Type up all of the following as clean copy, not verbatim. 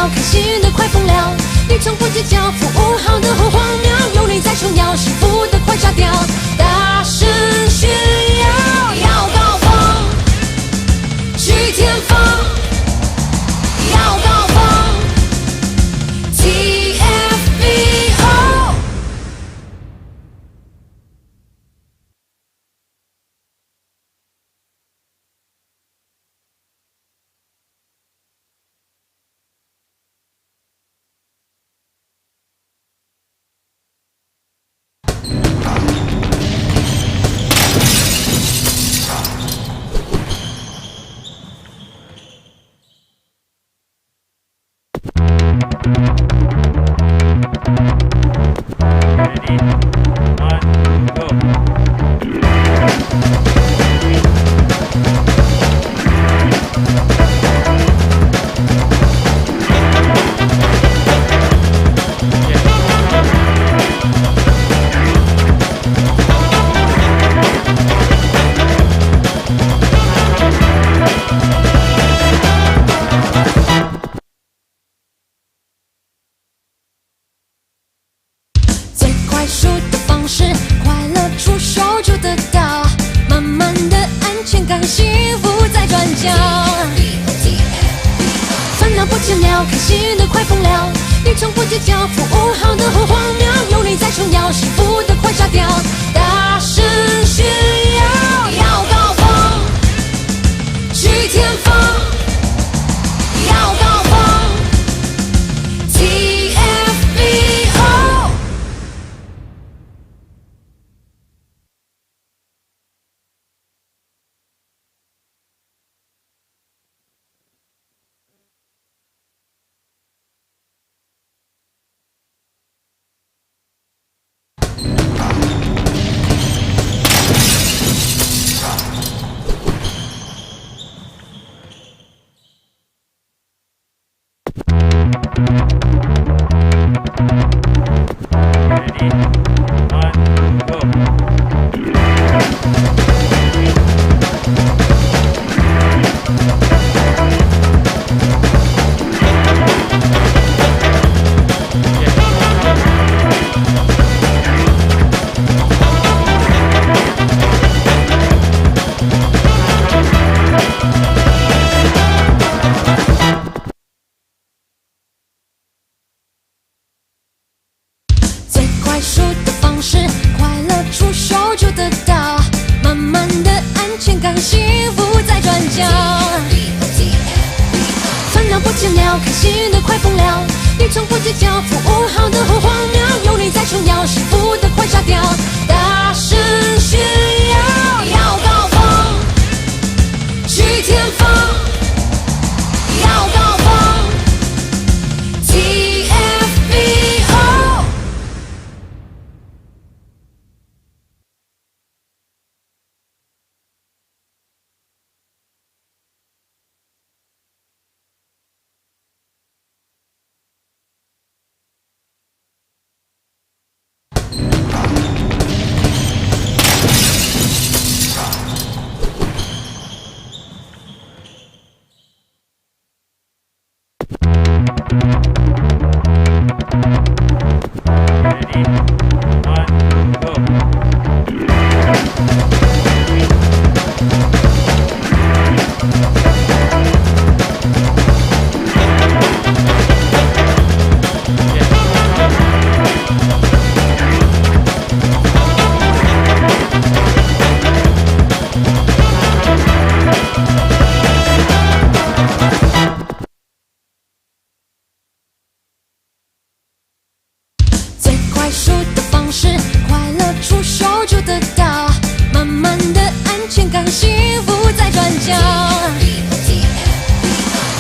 了，开心的快疯了。你从不计较服务好的很荒谬，有你在撑腰，幸福的快炸掉。大声炫耀，要高峰，去天峰，要高峰 ，TFBO。最快速的方式，快乐出手就得到，满满的安全感，幸福在转角。烦恼不见了，开心的快疯了。你从不计较服务好的很荒谬，有你在撑腰，幸福的快炸掉。大声炫耀，要高峰，去天峰，要高峰 ，TFBO。最快速的方式，快乐出手就得到，满满的安全感，幸福在转角。烦恼不见了，开心的快疯了。你从不计较服务好的很荒谬，有你在撑腰，幸福的快炸掉。大声炫耀，要高峰，去天峰，要高峰 ，TFBO。最快速的方式，快乐出手就得到，满满的安全感，幸福在转角。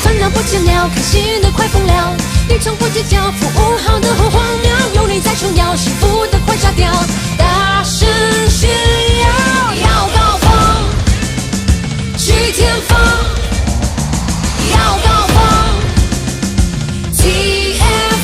烦恼不见了，开心的快疯了。你从不计较服务好的很荒谬，有你在撑腰，幸福的快炸掉。大声炫耀，要高峰，去天峰，要高峰 ，TFBO。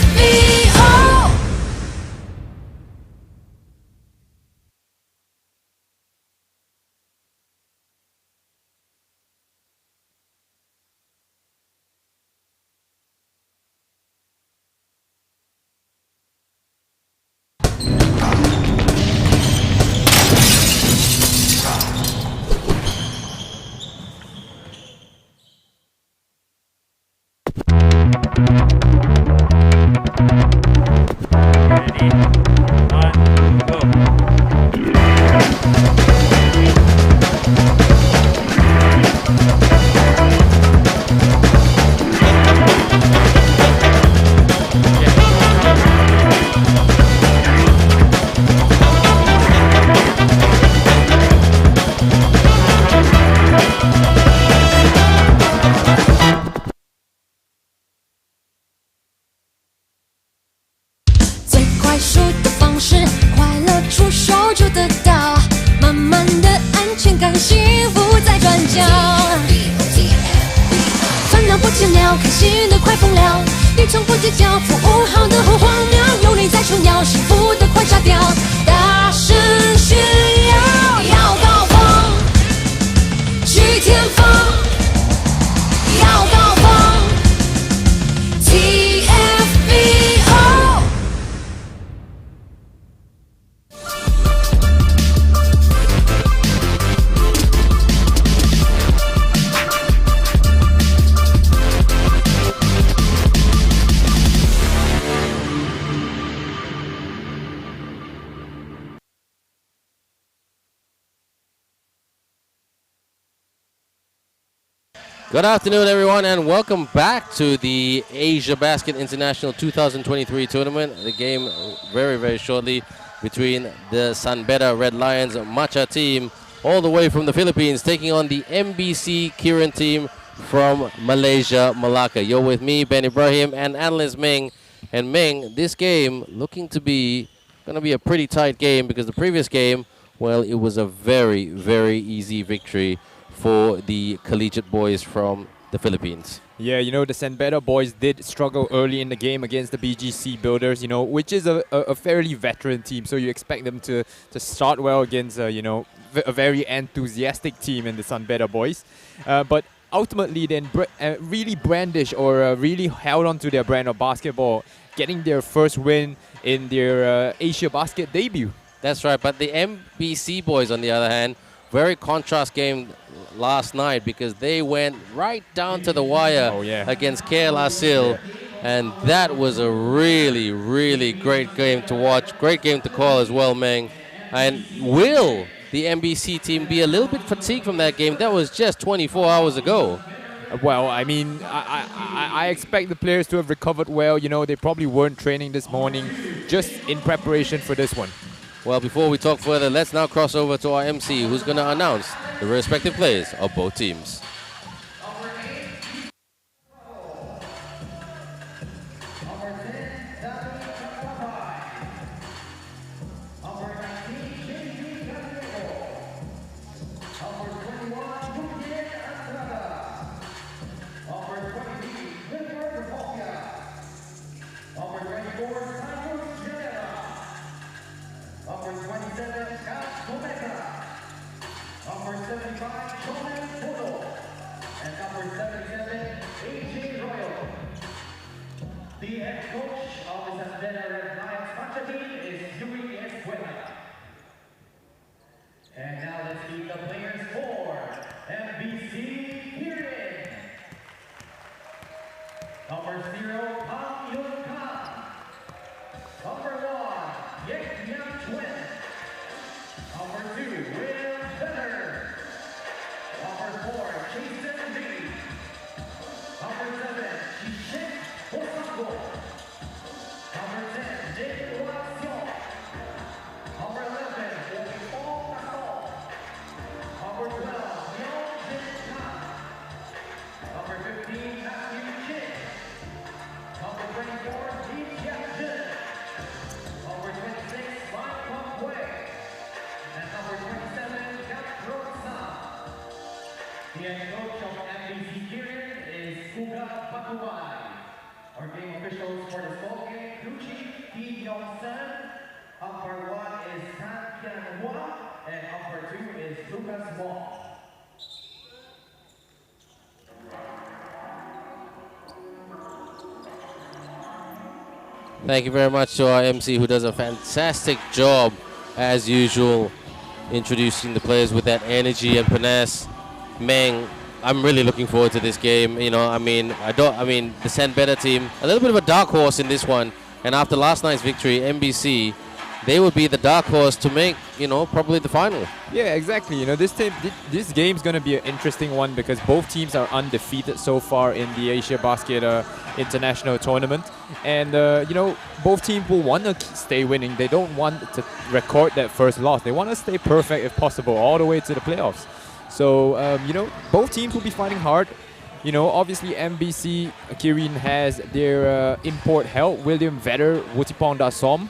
Ready? 1, go.最快速的方式，快乐出手就得到，满满的安全感，幸福在转角。烦恼不见了，开心的快疯了，你从不计较，服务好的好荒谬，有你在重要，幸福的快炸掉，大声炫耀，要高峰，去天峰，要高峰 ，TFBO。Good afternoon, everyone, and welcome back to the AsiaBasket International 2023 tournament. The game very, very shortly between the Beda Red Lions Machateam, all the way from the Philippines, taking on the MBC Kirin team from Malaysia, Malacca. You're with me, Ben Ibrahim, and analyst Ming. And Ming, this game looking to be going to be a pretty tight game because the previous game, well, it was a very, very easy victory for the collegiate boys from the Philippines. Yeah, you know, the Beda boys did struggle early in the game against the BGC Builders, you know, which is a fairly veteran team. So you expect them to start well against, you know, a very enthusiastic team in the Beda boys. But ultimately then really brandished or really held on to their brand of basketball, getting their first win in their AsiaBasket debut. That's right, but the MBC boys, on the other hand, very contrast game last night because they went right down to the wire against KL Asil, and that was a really, really great game to watch, great game to call as well, Meng. And will the MBC team be a little bit fatigued from that game? That was just 24 hours ago. Well, I mean, I expect the players to have recovered well. You know, they probably weren't training this morning just in preparation for this one. Well, before we talk further, let's now cross over to our MC, who's going to announce the respective players of both teams. And now let's meet the players for MBC Kirin. Number 0, Kang Yun Kang. Number 1, Yek Yang Chuen. Number 2, Will Feather. Number 4, Jason Lee. Number 7, Shishin Osako. Number 10, David Watson. Number 11, Number 12, Yong Jin Kang. Number 15, Matthew Chin. Number 24, Ji Jian. Number 26, Mai Kong Wei. And number 27, Jack Rosa. The head coach of MBC Kirin is Kuga Pakuwai. Our game officials for this ball game, Kuchi Ki Yong-sun. Umpire 1 is Tan Kian-hwa. And umpire 2 is Lucas Wong. Thank you very much to our MC, who does a fantastic job, as usual, introducing the players with that energy and finesse. Meng, I'm really looking forward to this game. You know, I mean, the San Beda team, a little bit of a dark horse in this one. And after last night's victory, MBC, they would be the dark horse to make, you know, probably the final. Yeah, exactly. You know, this game's going to be an interesting one because both teams are undefeated so far in the AsiaBasket international tournament. And, you know, both teams will want to stay winning. They don't want to record that first loss. They want to stay perfect if possible all the way to the playoffs. So, you know, both teams will be fighting hard. You know, obviously MBC Kirin has their import help, William Vedder, Wutipong Dasom.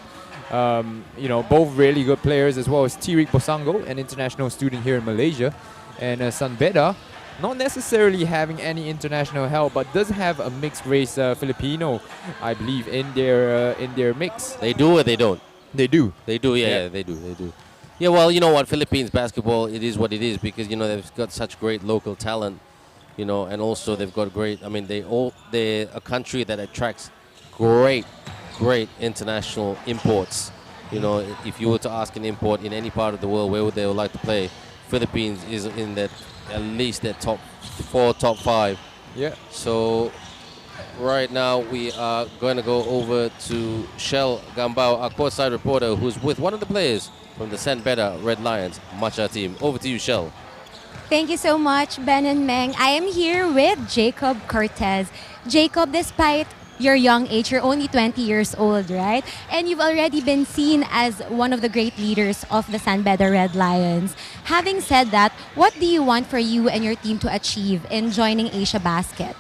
You know, both really good players, as well as Tirik Bosango, an international student here in Malaysia. And San Beda, not necessarily having any international help, but does have a mixed race Filipino, I believe, in their mix. They do or they don't? They do. They do, yeah, they do. Yeah, well, you know what, Philippines basketball, it is what it is because, you know, they've got such great local talent, you know, and also they've got great, I mean, they're a country that attracts great international imports. You know, if you were to ask an import in any part of the world where would they like to play, Philippines is in that, at least that top 4, top 5. Yeah. So right now we are going to go over to Shell Gambao, our courtside reporter, who's with one of the players from the San Beda Red Lions Machateam. Over to you, Shell. Thank you so much, Ben and Meng. I am here with Jacob Cortez. Jacob, despite your young age, you're only 20 years old, right? And you've already been seen as one of the great leaders of the San Beda Red Lions. Having said that, what do you want for you and your team to achieve in joining AsiaBasket?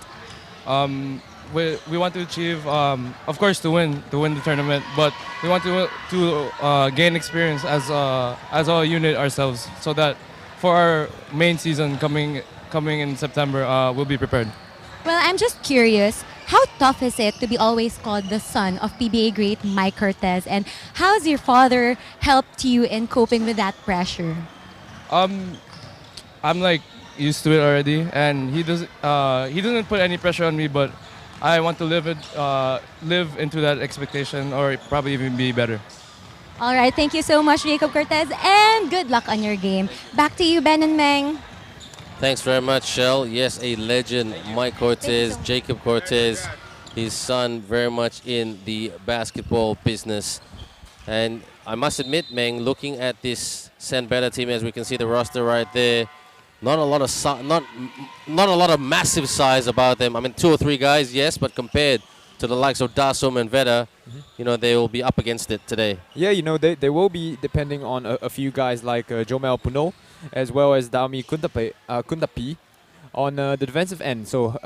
We want to achieve, of course, to win the tournament, but we want to gain experience as a unit ourselves, so that for our main season coming in September, we'll be prepared. Well, I'm just curious, how tough is it to be always called the son of PBA great Mike Cortez, and how's your father helped you in coping with that pressure? I'm like used to it already, and he doesn't put any pressure on me, but I want to live into that expectation, or probably even be better. All right, thank you so much, Jacob Cortez, and good luck on your game. Back to you, Ben and Meng. Thanks very much, Shell. Yes, a legend, Mike Cortez, Jacob Cortez, his son, very much in the basketball business. And I must admit, Meng, looking at this San Beda team, as we can see the roster right there, not a lot of massive size about them. I mean, 2 or 3 guys, yes, but compared to the likes of Dasom and Veda, you know, they will be up against it today. Yeah, you know, they will be depending on a few guys like Jomel Puno, as well as Dami Kundapi on the defensive end. So,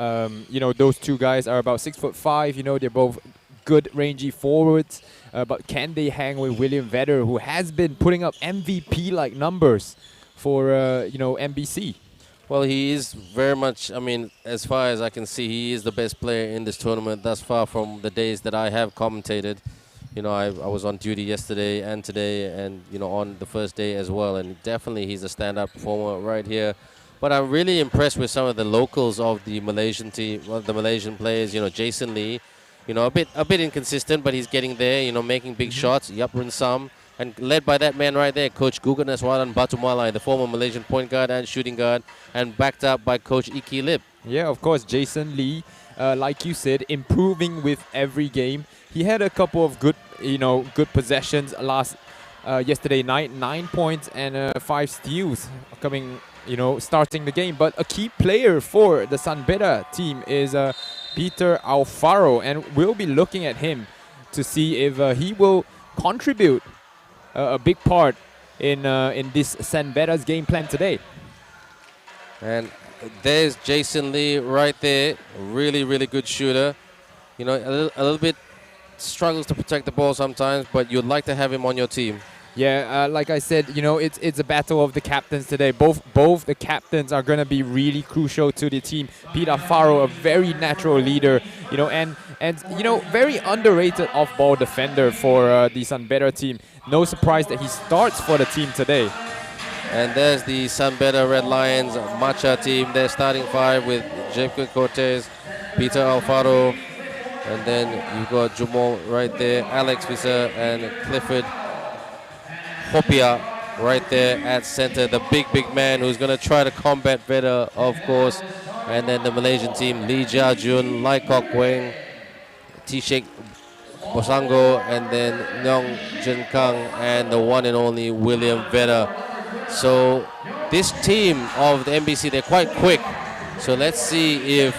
you know, those 2 guys are about 6'5". You know, they're both good rangy forwards. But can they hang with William Vedder, who has been putting up MVP-like numbers for, you know, MBC? Well, he is very much, I mean, as far as I can see, he is the best player in this tournament thus far from the days that I have commentated. You know, I was on duty yesterday and today, and, you know, on the first day as well. And definitely he's a stand-up performer right here. But I'm really impressed with some of the locals of the Malaysian team, the Malaysian players. You know, Jason Lee, you know, a bit inconsistent, but he's getting there, you know, making big shots. Yaprin Sam. And led by that man right there, Coach Gugat Naswaran Batumalai, the former Malaysian point guard and shooting guard, and backed up by Coach Iki Lip. Yeah, of course, Jason Lee, like you said, improving with every game. He had a couple of good possessions yesterday night, 9 points and 5 steals starting the game. But a key player for the San Beda team is Peter Alfaro, and we'll be looking at him to see if he will contribute a big part in this San Beda's game plan today. And there's Jason Lee right there, really, really good shooter. You know, a little bit struggles to protect the ball sometimes, but you'd like to have him on your team. Yeah, like I said, you know, it's a battle of the captains today. Both the captains are going to be really crucial to the team. Peter Faro, a very natural leader, you know, and you know, very underrated off-ball defender for the San Beda team. No surprise that he starts for the team today. And there's the San Beda Red Lions Machateam. Their starting 5 with Jacob Cortez, Peter Alfaro, and then you've got Jumal right there, Alex Visser and Clifford Hopia. right there at center. The big man who's going to try to combat Beda, of course. And then the Malaysian team, Lee Jia Jun, Lai Kok Weng, T-Sheikh Bosango, and then Nyong Jin Kang, and the one and only William Beda. So this team of the MBC, they're quite quick. So let's see if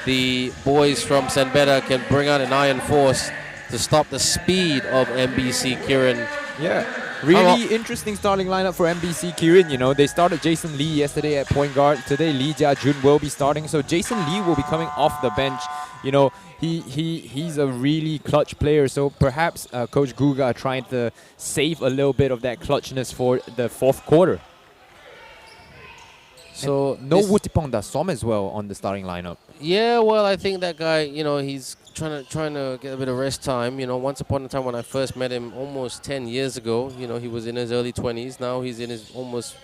the boys from San Beda can bring out an iron force to stop the speed of MBC Kirin. Yeah, really interesting starting lineup for MBC Kirin. You know, they started Jason Lee yesterday at point guard. Today, Lee Jia Jun will be starting. So Jason Lee will be coming off the bench. You know, he's a really clutch player. So perhaps Coach Guga trying to save a little bit of that clutchness for the fourth quarter. So and no Wutipong Da Som as well on the starting lineup. Yeah, well, I think that guy, you know, he's trying to get a bit of rest time. You know, once upon a time when I first met him almost 10 years ago, you know, he was in his early 20s. Now he's in his almost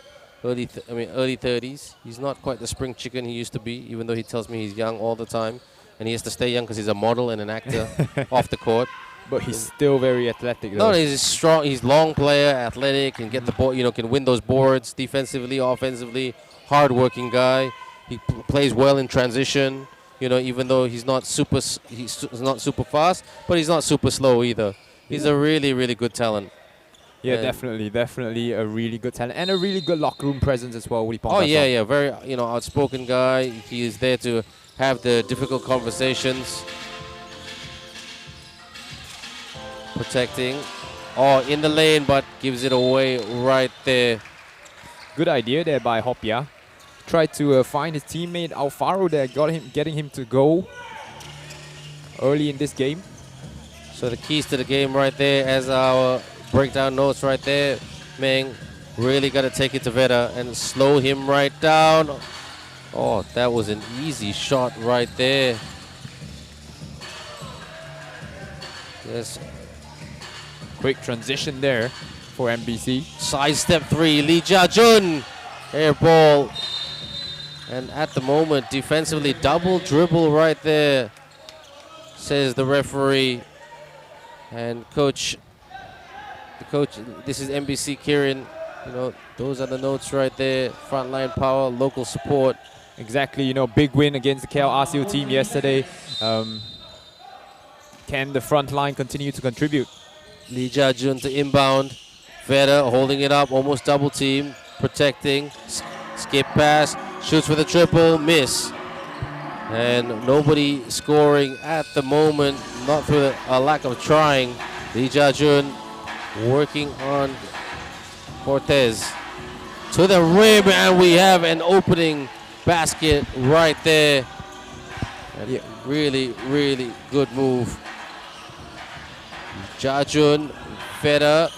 early 30s. He's not quite the spring chicken he used to be, even though he tells me he's young all the time. And he has to stay young because he's a model and an actor off the court. But he's still very athletic, though. No, he's strong. He's long player, athletic, can get the ball. You know, can win those boards defensively, offensively. Hard-working guy. He plays well in transition. You know, even though he's not super fast, but he's not super slow either. He's a really good talent. Yeah, definitely a really good talent and a really good locker room presence as well. Oh yeah, very outspoken guy. He is there to have the difficult conversations. Protecting. Oh, in the lane, but gives it away right there. Good idea there by Hopia. Tried to find his teammate Alfaro there, getting him to go early in this game. So the keys to the game right there, as our breakdown notes right there. Meng really got to take it to Beda and slow him right down. Oh, that was an easy shot right there. Yes. Quick transition there for MBC. Side step three, Lee Jia Jun. Air ball. And at the moment, defensively, double dribble right there, says the referee. And the coach, this is MBC Kirin. You know, those are the notes right there. Frontline power, local support. Exactly, you know, big win against the KL ASIO team yesterday. Can the front line continue to contribute? Lee Jia Jun to inbound. Beda holding it up, almost double team, protecting. Skip pass, shoots for the triple, miss. And nobody scoring at the moment, not through a lack of trying. Lee Jia Jun working on Cortez. To the rim, and we have an opening basket right there. And really good move. Jia Jun, Beda,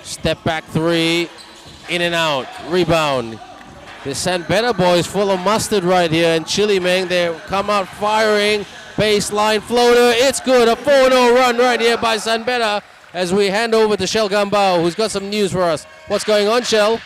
step back three, in and out, rebound. The San Beda boys full of mustard right here, and Chili Meng, they come out firing, baseline floater, it's good, a 4-0 run right here by San Beda as we hand over to Shell Gambao, who's got some news for us. What's going on, Shell?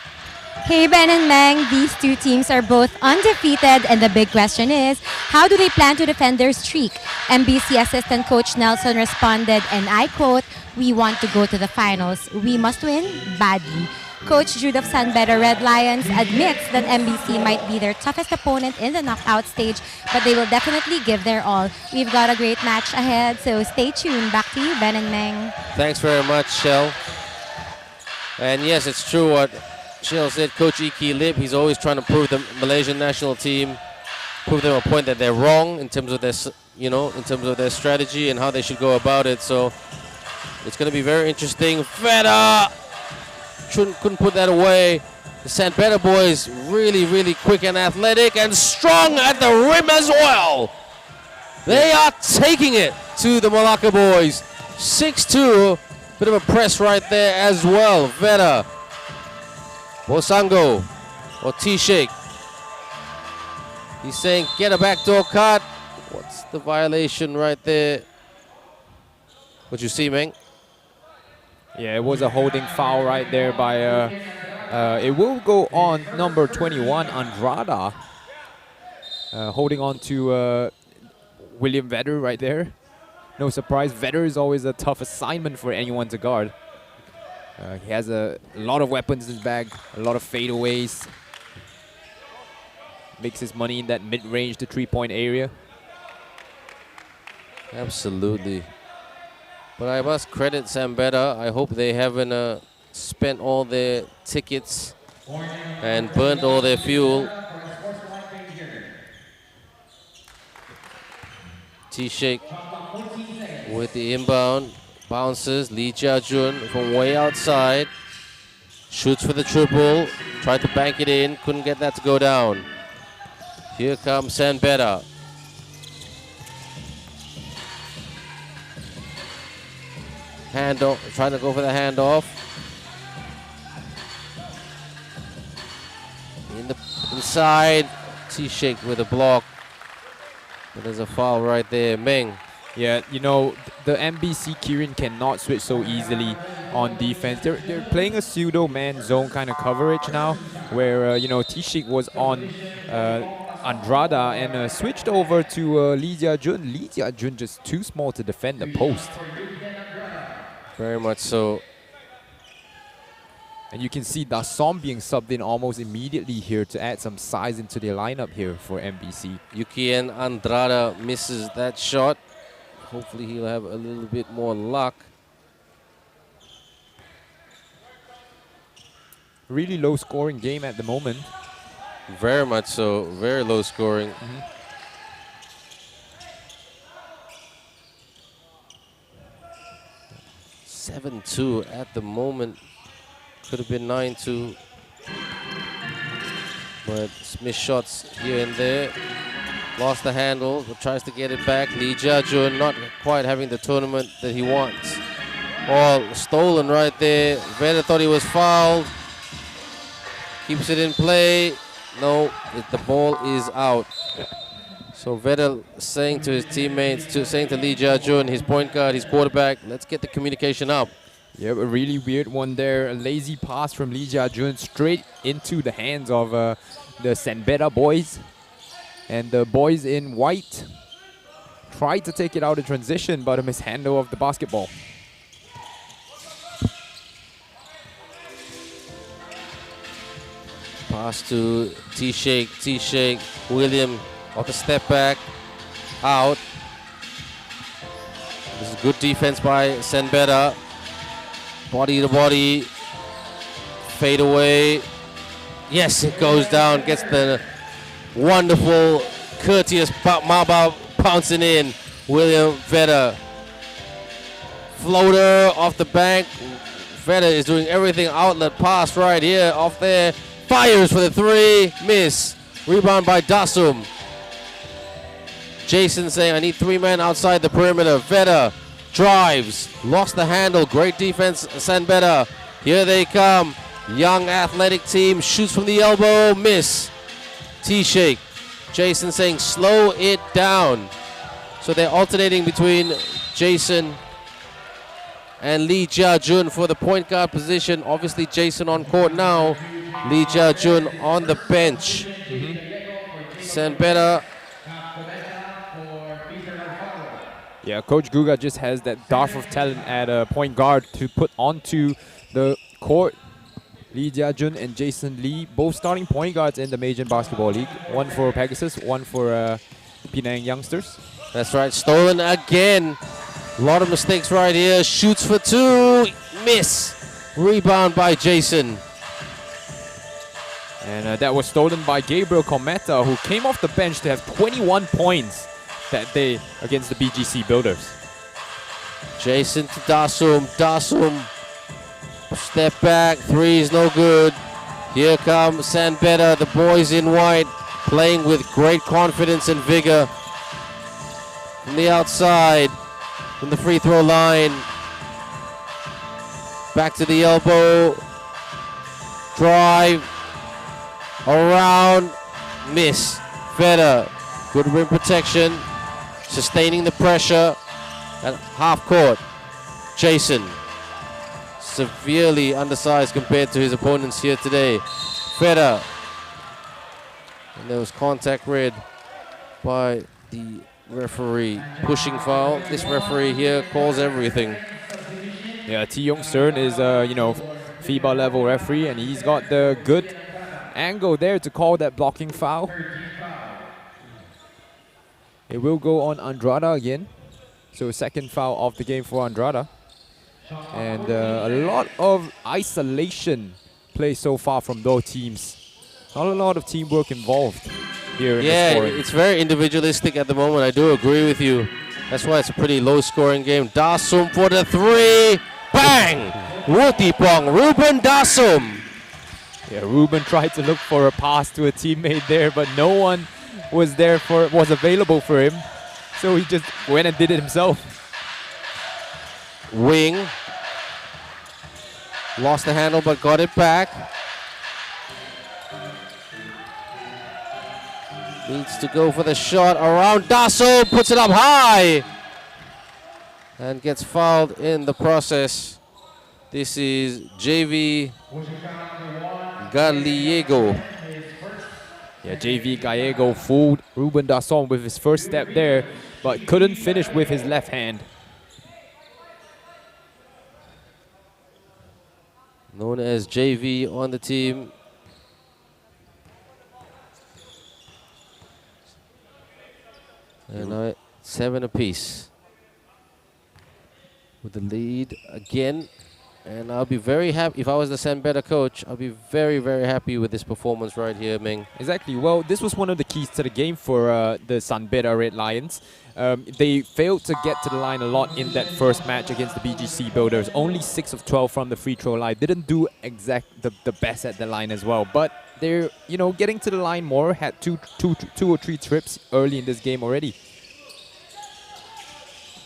Hey Ben and Meng, these two teams are both undefeated, and the big question is, how do they plan to defend their streak? MBC assistant coach Nelson responded, and I quote, "We want to go to the finals. We must win badly." Coach Jude of San Beda Red Lions admits that MBC might be their toughest opponent in the knockout stage, but they will definitely give their all. We've got a great match ahead, so stay tuned. Back to you, Ben and Meng. Thanks very much, Shell. And yes, it's true what Shell said. Coach Iki Lip, he's always trying to prove the Malaysian national team, prove them a point that they're wrong in terms of their, in terms of their strategy and how they should go about it. So it's going to be very interesting. Beda couldn't put that away. The San Beda boys really quick and athletic and strong at the rim as well. They are taking it to the Malacca boys. 6-2, bit of a press right there as well. Beda, Bosango or T-Sheikh. He's saying get a backdoor cut. What's the violation right there? What you see, Meng? Yeah, it was a holding foul right there by, it will go on number 21, Andrada. Holding on to William Vedder right there. No surprise, Vedder is always a tough assignment for anyone to guard. He has a lot of weapons in his bag, a lot of fadeaways. Makes his money in that mid-range to 3-point area. Absolutely. But I must credit Beda. I hope they haven't spent all their tickets and burnt all their fuel. T-Shake with the inbound. Bounces. Lee Jia-jun from way outside. Shoots for the triple. Tried to bank it in. Couldn't get that to go down. Here comes Beda. Handoff. Trying to go for the handoff. Inside. T-Shake with a block. But there's a foul right there. Meng. Yeah, you know, the MBC Kirin cannot switch so easily on defense. They're playing a pseudo man zone kind of coverage now, where you know, T-Shake was on Andrada and switched over to Lee Jia-jun. Lee Jia-jun just too small to defend the post. Very much so. And you can see Dasom being subbed in almost immediately here to add some size into their lineup here for MBC. Yuki and Andrada misses that shot. Hopefully he'll have a little bit more luck. Really low scoring game at the moment. Very much so. Very low scoring. 7-2 at the moment. Could have been 9-2. But missed shots here and there. Lost the handle, but tries to get it back. Lee Jia-jun not quite having the tournament that he wants. All stolen right there. Beda thought he was fouled. Keeps it in play. No, the ball is out. So Beda saying to his teammates, saying to Lee Jia-jun, his point guard, his quarterback, let's get the communication up. Yeah, a really weird one there. A lazy pass from Lee Jia-jun straight into the hands of the Beda boys. And the boys in white tried to take it out in transition, but a mishandle of the basketball. Pass to T-Shake, T-Shake, William off the step back, out. This is good defense by Beda. Body to body, fade away. Yes, it goes down, gets the wonderful, courteous Maba pouncing in. William Beda. Floater off the bank. Beda is doing everything. Outlet pass right here, off there. Fires for the three, miss. Rebound by Dasum. Jason saying, I need three men outside the perimeter. Beda drives, lost the handle. Great defense, Beda. Here they come. Young athletic team shoots from the elbow, miss. T-Shake. Jason saying, slow it down. So they're alternating between Jason and Lee Jia-jun for the point guard position. Obviously, Jason on court now. Lee Jia-jun on the bench. Beda. Yeah, Coach Guga just has that dart of talent at point guard to put onto the court. Lee Jia-jun and Jason Lee, both starting point guards in the Malaysian Basketball League. One for Pegasus, one for Penang Youngsters. That's right, stolen again. A lot of mistakes right here. Shoots for two, miss. Rebound by Jason. And that was stolen by Gabriel Cometa, who came off the bench to have 21 points that day against the BGC Builders. Jason to Dasum. Dasum, step back, three is no good. Here comes Beda, the boys in white, playing with great confidence and vigor. From the outside, from the free throw line. Back to the elbow. Drive. Around. Miss. Beda. Good rim protection. Sustaining the pressure at half court. Jason. Severely undersized compared to his opponents here today. Beda. And there was contact red by the referee. Pushing foul. This referee here calls everything. Yeah, T. Young Stern is, FIBA level referee, and he's got the good angle there to call that blocking foul. It will go on Andrada again. So second foul of the game for Andrada. And a lot of isolation play so far from both teams. Not a lot of teamwork involved here in the scoring. It's very individualistic at the moment. I do agree with you. That's why it's a pretty low-scoring game. Dasum for the three. Bang! Wutipong, Ruben Dasum. Yeah, Ruben tried to look for a pass to a teammate there, but no one was available for him. So he just went and did it himself. Wing. Lost the handle but got it back. Needs to go for the shot around Dasso. Puts it up high. And gets fouled in the process. This is JV Gallego. Yeah, JV Gallego fooled Ruben Dasson with his first step there, but couldn't finish with his left hand. Known as JV on the team. And 7 apiece. With the lead again. And I'll be very happy, if I was the San Beda coach, I'll be very, very happy with this performance right here, Ming. Exactly. Well, this was one of the keys to the game for the San Beda Red Lions. They failed to get to the line a lot in that first match against the BGC Builders. Only 6 of 12 from the free throw line. Didn't do the best at the line as well. But they're, getting to the line more. Had two or three trips early in this game already.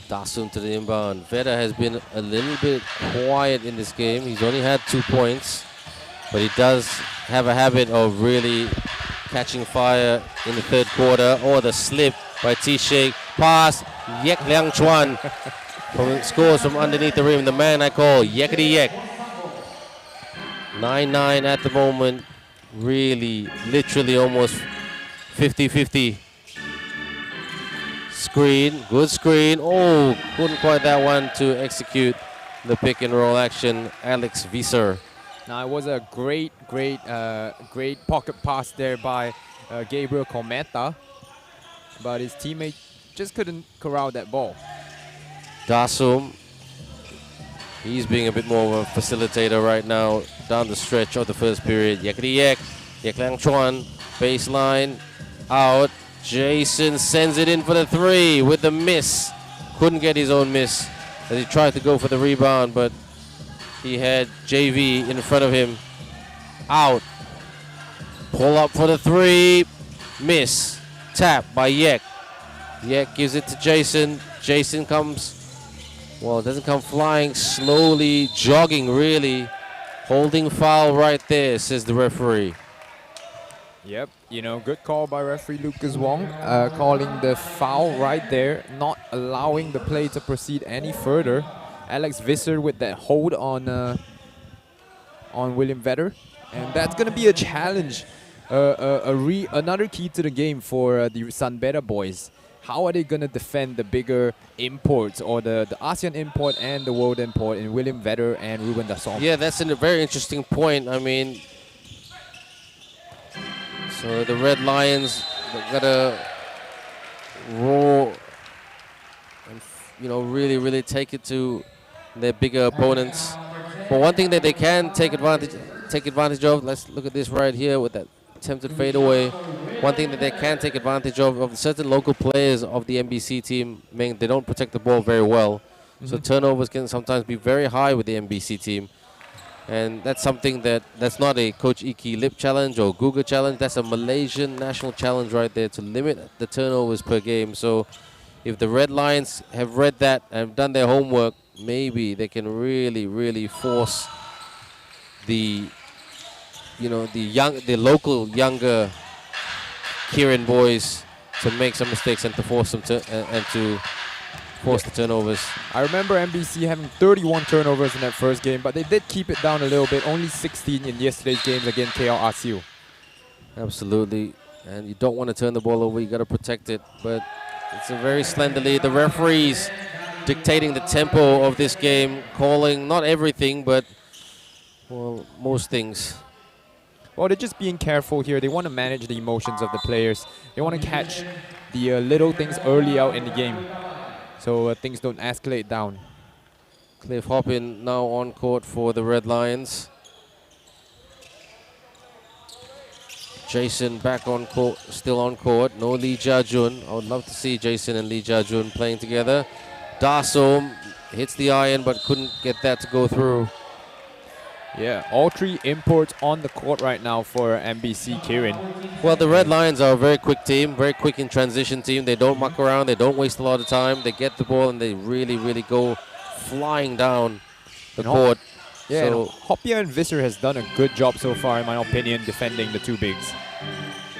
Dasum to the inbound. Beda has been a little bit quiet in this game. He's only had 2 points, but he does have a habit of really catching fire in the third quarter. Or the slip by T-Shake. Pass, Yek Liang Chuan scores from underneath the rim. The man I call Yekity Yek. 9-9 at the moment. Really, literally almost 50-50. Screen, good screen. Oh, couldn't quite that one to execute the pick and roll action. Alex Visser. Now it was a great pocket pass there by Gabriel Cometa, but his teammate just couldn't corral that ball. Dasum, he's being a bit more of a facilitator right now down the stretch of the first period. Yekity Yek, Yek Lang Chuan, baseline, out. Jason sends it in for the 3 with the miss. Couldn't get his own miss as he tried to go for the rebound, but he had JV in front of him. Out. Pull up for the 3. Miss. Tap by Yek. Yek gives it to Jason. Jason doesn't come flying, slowly jogging really. Holding foul right there, says the referee. Yep, good call by referee Lucas Wong, calling the foul right there, not allowing the play to proceed any further. Alex Visser with that hold on William Vedder, and that's gonna be a challenge, another key to the game for the San Beda boys. How are they gonna defend the bigger imports, or the ASEAN import and the world import in William Vedder and Ruben Dasson? Yeah, that's a very interesting point. I mean, so the Red Lions gotta roar and really, really take it to their bigger opponents. But one thing that they can take advantage of. Let's look at this right here with that attempted fadeaway. One thing that they can take advantage of certain local players of the MBC team. They don't protect the ball very well, so turnovers can sometimes be very high with the MBC team. And that's something that's not a Coach Iki Lip challenge or Guga challenge. That's a Malaysian national challenge right there to limit the turnovers per game. So if the Red Lions have read that and have done their homework, maybe they can really, really force the local younger Kirin boys to make some mistakes and to force them to force the turnovers. I remember MBC having 31 turnovers in that first game, but they did keep it down a little bit. Only 16 in yesterday's games against KL RCU. Absolutely. And you don't want to turn the ball over. You got to protect it. But it's a very slender lead. The referees dictating the tempo of this game, calling not everything, but, well, most things. Well, they're just being careful here. They want to manage the emotions of the players. They want to catch the little things early out in the game, so things don't escalate down. Cliff Hoppin now on court for the Red Lions. Jason back on court, still on court. No Lee Jia-jun. I would love to see Jason and Lee Jia-jun playing together. Dasom hits the iron but couldn't get that to go through. Yeah, all three imports on the court right now for MBC Kirin. Well, the Red Lions are a very quick team, very quick in transition team. They don't muck around, they don't waste a lot of time. They get the ball and they really, really go flying down the court. Yeah, so Hoppia and Visser has done a good job so far, in my opinion, defending the two bigs.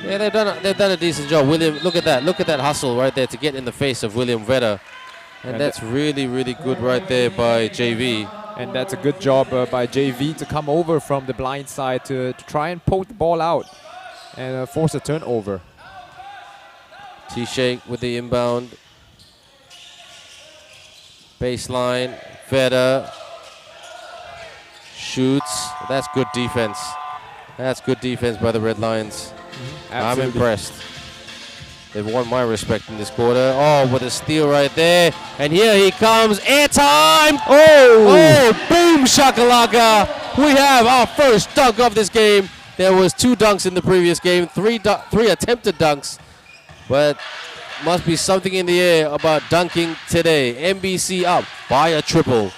yeah, they've done a decent job. William, look at that hustle right there to get in the face of William Beda. And that's really, really good right there by JV. And that's a good job by JV to come over from the blind side to try and poke the ball out and force a turnover. T-Shake with the inbound. Baseline, Beda shoots. That's good defense. That's good defense by the Red Lions. I'm impressed. They've won my respect in this quarter. Oh, with a steal right there. And here he comes. Airtime! Oh, boom shakalaka. We have our first dunk of this game. There was 2 dunks in the previous game, three attempted dunks. But must be something in the air about dunking today. MBC up by a triple.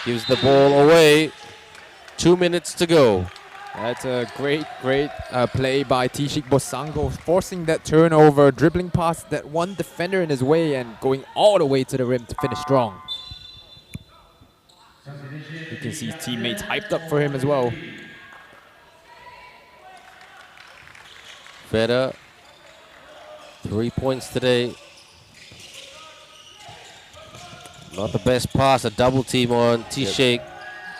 Gives the ball away. 2 minutes to go. That's a great play by Tishik Bosango, forcing that turnover, dribbling past that one defender in his way and going all the way to the rim to finish strong. You can see his teammates hyped up for him as well. Beda, 3 points today. Not the best pass, a double team on T-Shake.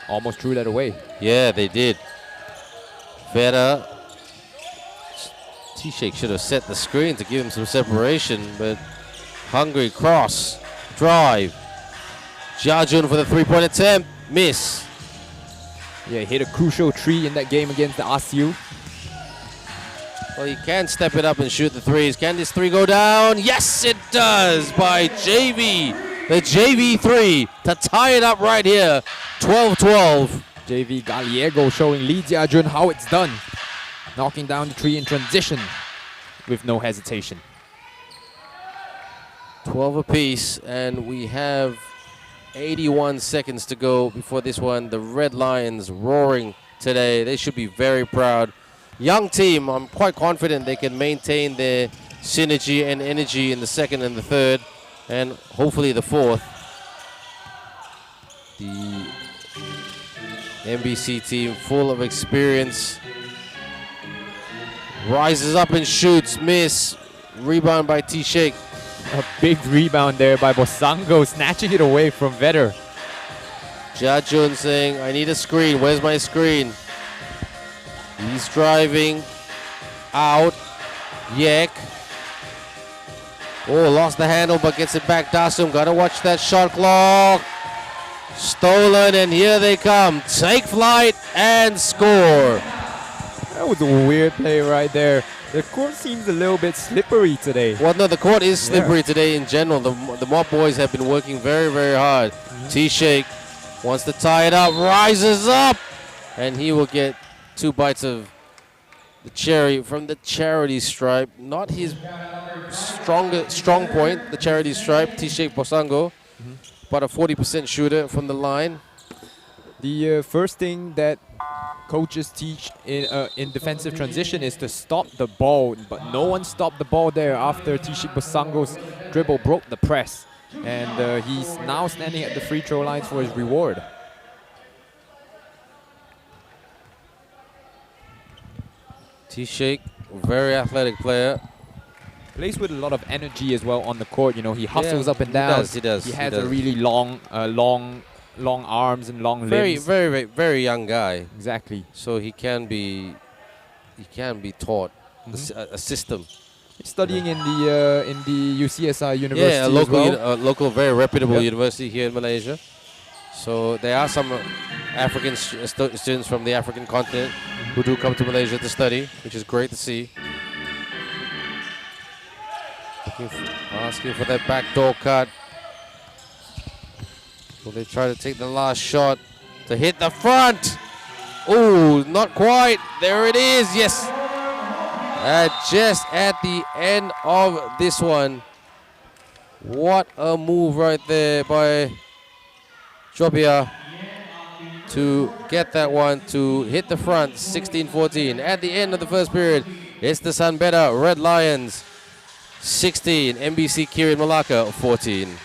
Almost threw that away. Yeah, they did. Beda. T-Shake should have set the screen to give him some separation, but hungry cross, drive. Jia-jun for the 3-point attempt, miss. Yeah, he hit a crucial 3 in that game against the ASU. Well, he can step it up and shoot the threes. Can this 3 go down? Yes, it does by JV. The JV 3 to tie it up right here, 12-12. JV Gallego showing Lee Jia-jun how it's done. Knocking down the 3 in transition with no hesitation. 12 apiece, and we have 81 seconds to go before this one. The Red Lions roaring today. They should be very proud. Young team, I'm quite confident they can maintain their synergy and energy in the second and the third, and hopefully the fourth. The MBC team, full of experience, rises up and shoots, miss. Rebound by T-Shake. A big rebound there by Bosango, snatching it away from Vedder. Jia-jun saying, I need a screen. Where's my screen? He's driving out. Yek. Oh, lost the handle, but gets it back. Dasum, gotta watch that shot clock. Stolen, and here they come. Take flight and score. That was a weird play right there. The court seems a little bit slippery today. Well, no, the court is slippery today in general. The Mob boys have been working very, very hard. T-Shake wants to tie it up, rises up, and he will get 2 bites of the cherry from the charity stripe. Not his strong point, the charity stripe, T-Shake Bosango, but a 40% shooter from the line. The first thing that coaches teach in defensive transition is to stop the ball, but no one stopped the ball there after Tishik Bosango's dribble broke the press. And he's now standing at the free throw lines for his reward. T-Shake, very athletic player. Plays with a lot of energy as well on the court. You know, he hustles up and down. He does. He has a really long arms and long limbs. Very young guy. Exactly. So he can be taught a system He's studying in the UCSI University Yeah, a local, as well. local, very reputable Yep. university here in Malaysia. So there are some African students from the African continent who do come to Malaysia to study, which is great to see. Asking for that backdoor cut. Will they try to take the last shot to hit the front? Oh, not quite. There it is. Yes. Just at the end of this one. What a move right there by Jobia to get that one to hit the front. 16-14. At the end of the first period, it's the Beda Red Lions 16, MBC Kirin Malacca 14.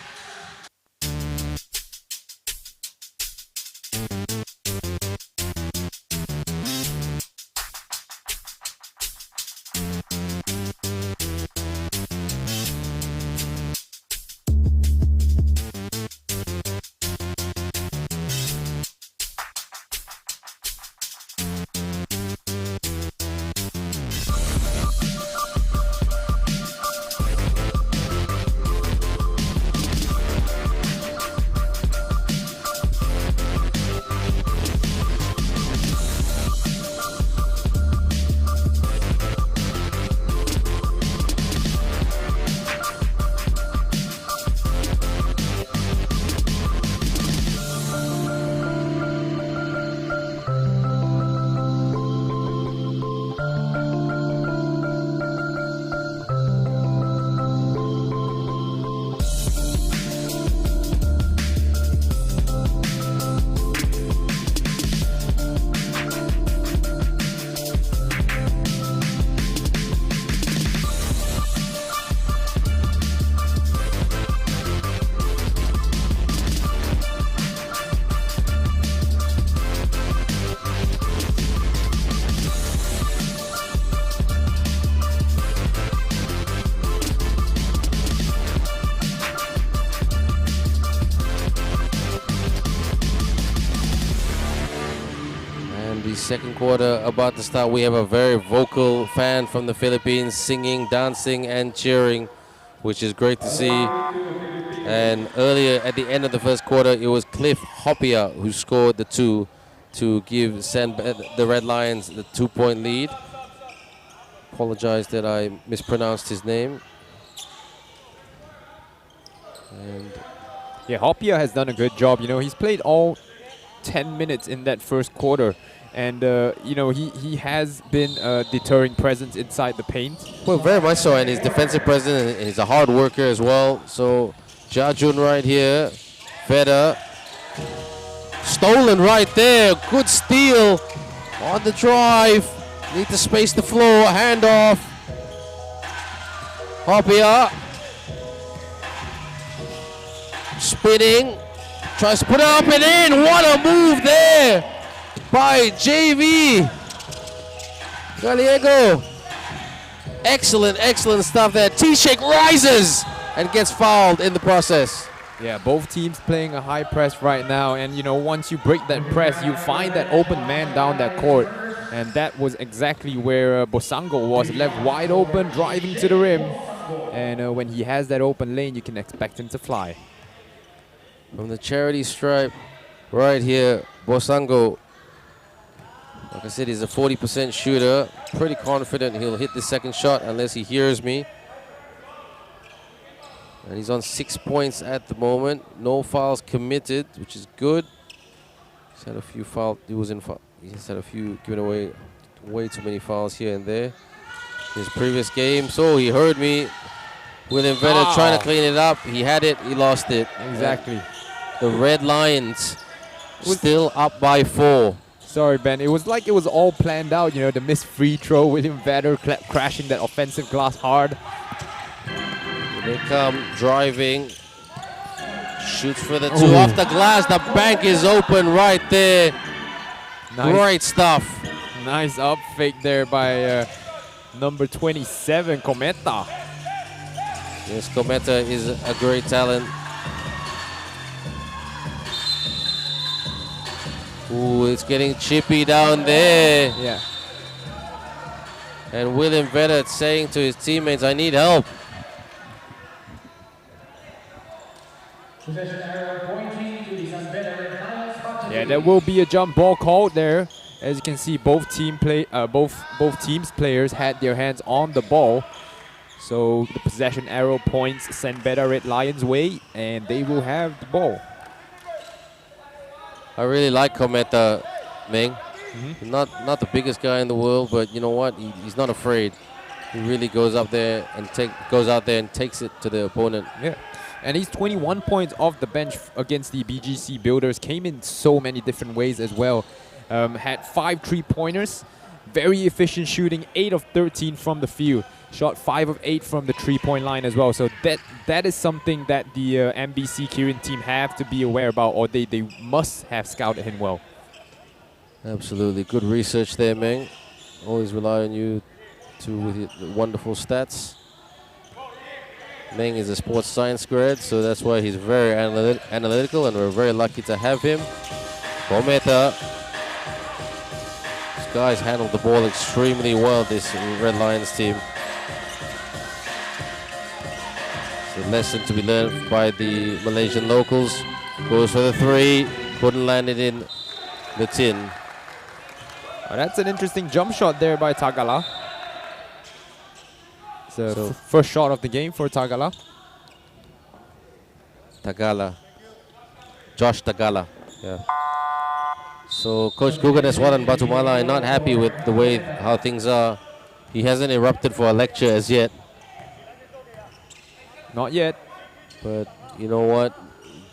Second quarter about to start. We have a very vocal fan from the Philippines singing, dancing, and cheering, which is great to see. And earlier at the end of the first quarter, it was Cliff Hopia who scored the two to give the Red Lions the 2-point lead. Apologize that I mispronounced his name. And yeah, Hopia has done a good job. You know, he's played all 10 minutes in that first quarter. And, you know, he has been a deterring presence inside the paint. Well, very much so, and he's defensive presence, and he's a hard worker as well. So, Jajun right here, Beda, stolen right there, good steal on the drive. Need to space the floor, handoff. Hopia, spinning, tries to put it up and in. What a move there by JV Gallego. Excellent, excellent stuff there. T-Shake rises and gets fouled in the process. Yeah, both teams playing a high press right now. And, you know, once you break that press, you find that open man down that court. And that was exactly where Bosango was, left wide open, driving to the rim. And when he has that open lane, you can expect him to fly. From the charity stripe right here, Bosango, like I said, he's a 40% shooter. Pretty confident he'll hit the second shot unless he hears me. And he's on 6 points at the moment. No fouls committed, which is good. He's had a few fouls. He's had a few given away, way too many fouls here and there. His previous game, so he heard me. William Beda trying to clean it up. He had it, he lost it. Exactly. The Red Lions still up by 4. Sorry, Ben. It was like it was all planned out. You know, the missed free throw, William Beda crashing that offensive glass hard. Here they come, driving. Shoots for the two off the glass. The bank is open right there. Nice. Great stuff. Nice up fake there by number 27, Cometa. Yes, Cometa is a great talent. Ooh, it's getting chippy down there. Yeah. And William Beda saying to his teammates, I need help. Possession arrow pointing to the San Beda Red Lions. Yeah, there will be a jump ball called there. As you can see, both teams' players had their hands on the ball. So the possession arrow points San Beda Red Lions' way, and they will have the ball. I really like Kometa, Meng. Not the biggest guy in the world, but you know what? He's not afraid. He really goes out there and takes it to the opponent. Yeah. And he's 21 points off the bench against the BGC Builders. Came in so many different ways as well. Had 5 3-pointers. Very efficient shooting. 8 of 13 from the field. Shot 5 of 8 from the 3-point line as well. So that is something that the MBC Kirin team have to be aware about, or they must have scouted him well. Absolutely. Good research there, Meng. Always rely on you with your wonderful stats. Meng is a sports science grad, so that's why he's very analytical, and we're very lucky to have him. Kometa. These guys handled the ball extremely well, this Red Lions team. It's a lesson to be learned by the Malaysian locals. Goes for the 3. Couldn't land it in the tin. Oh, that's an interesting jump shot there by Tagala. It's the first shot of the game for Tagala. Josh Tagala. Yeah. So Coach Gugan Eswar and Batumala are not happy with the way how things are. He hasn't erupted for a lecture as yet. Not yet. But you know what?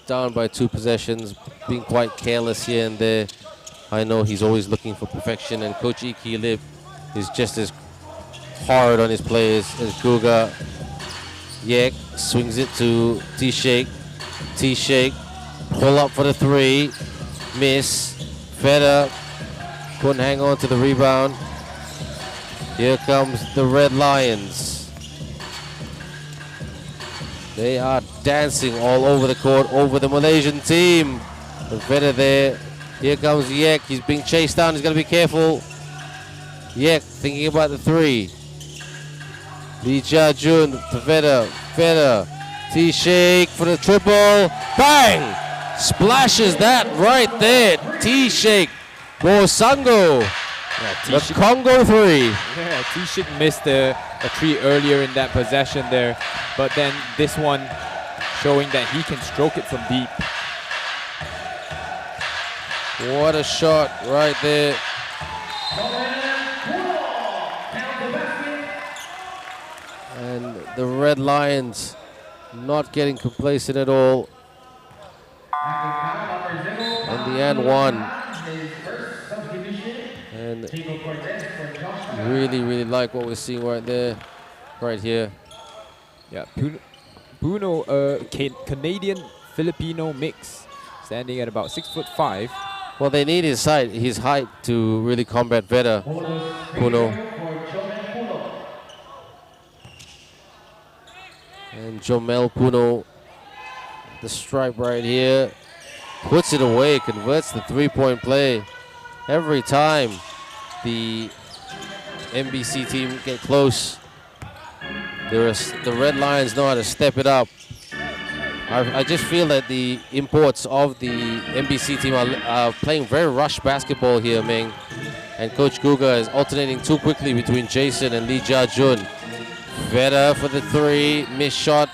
Down by 2 possessions, being quite careless here and there. I know he's always looking for perfection, and Coach Iki Lip is just as hard on his players as Guga. Yek swings it to T-Shake. T-Shake, pull up for the 3. Miss. Beda couldn't hang on to the rebound. Here comes the Red Lions. They are dancing all over the court, over the Malaysian team. Beda there. Here comes Yek. He's being chased down. He's got to be careful. Yek thinking about the 3. Lee Jia-jun to Beda. Beda. T-Shake for the triple. Bang! Splashes that right there. T-Shake. Bosango. The Congo 3. Yeah, T-Shake missed a 3 earlier in that possession there. But then this one showing that he can stroke it from deep. What a shot right there. And the Red Lions not getting complacent at all. And the and 1. And really like what we're seeing right there, right here. Yeah, Bruno, Canadian-Filipino mix, standing at about 6'5". Well, they need his height to really combat Beda. Puno. And Jomel Puno, the stripe right here, puts it away, converts the 3-point play. Every time the MBC team get close, the Red Lions know how to step it up. I just feel that the imports of the MBC team are playing very rushed basketball here, Ming. And Coach Guga is alternating too quickly between Jason and Lee Jia-jun. Beda for the 3, missed shot.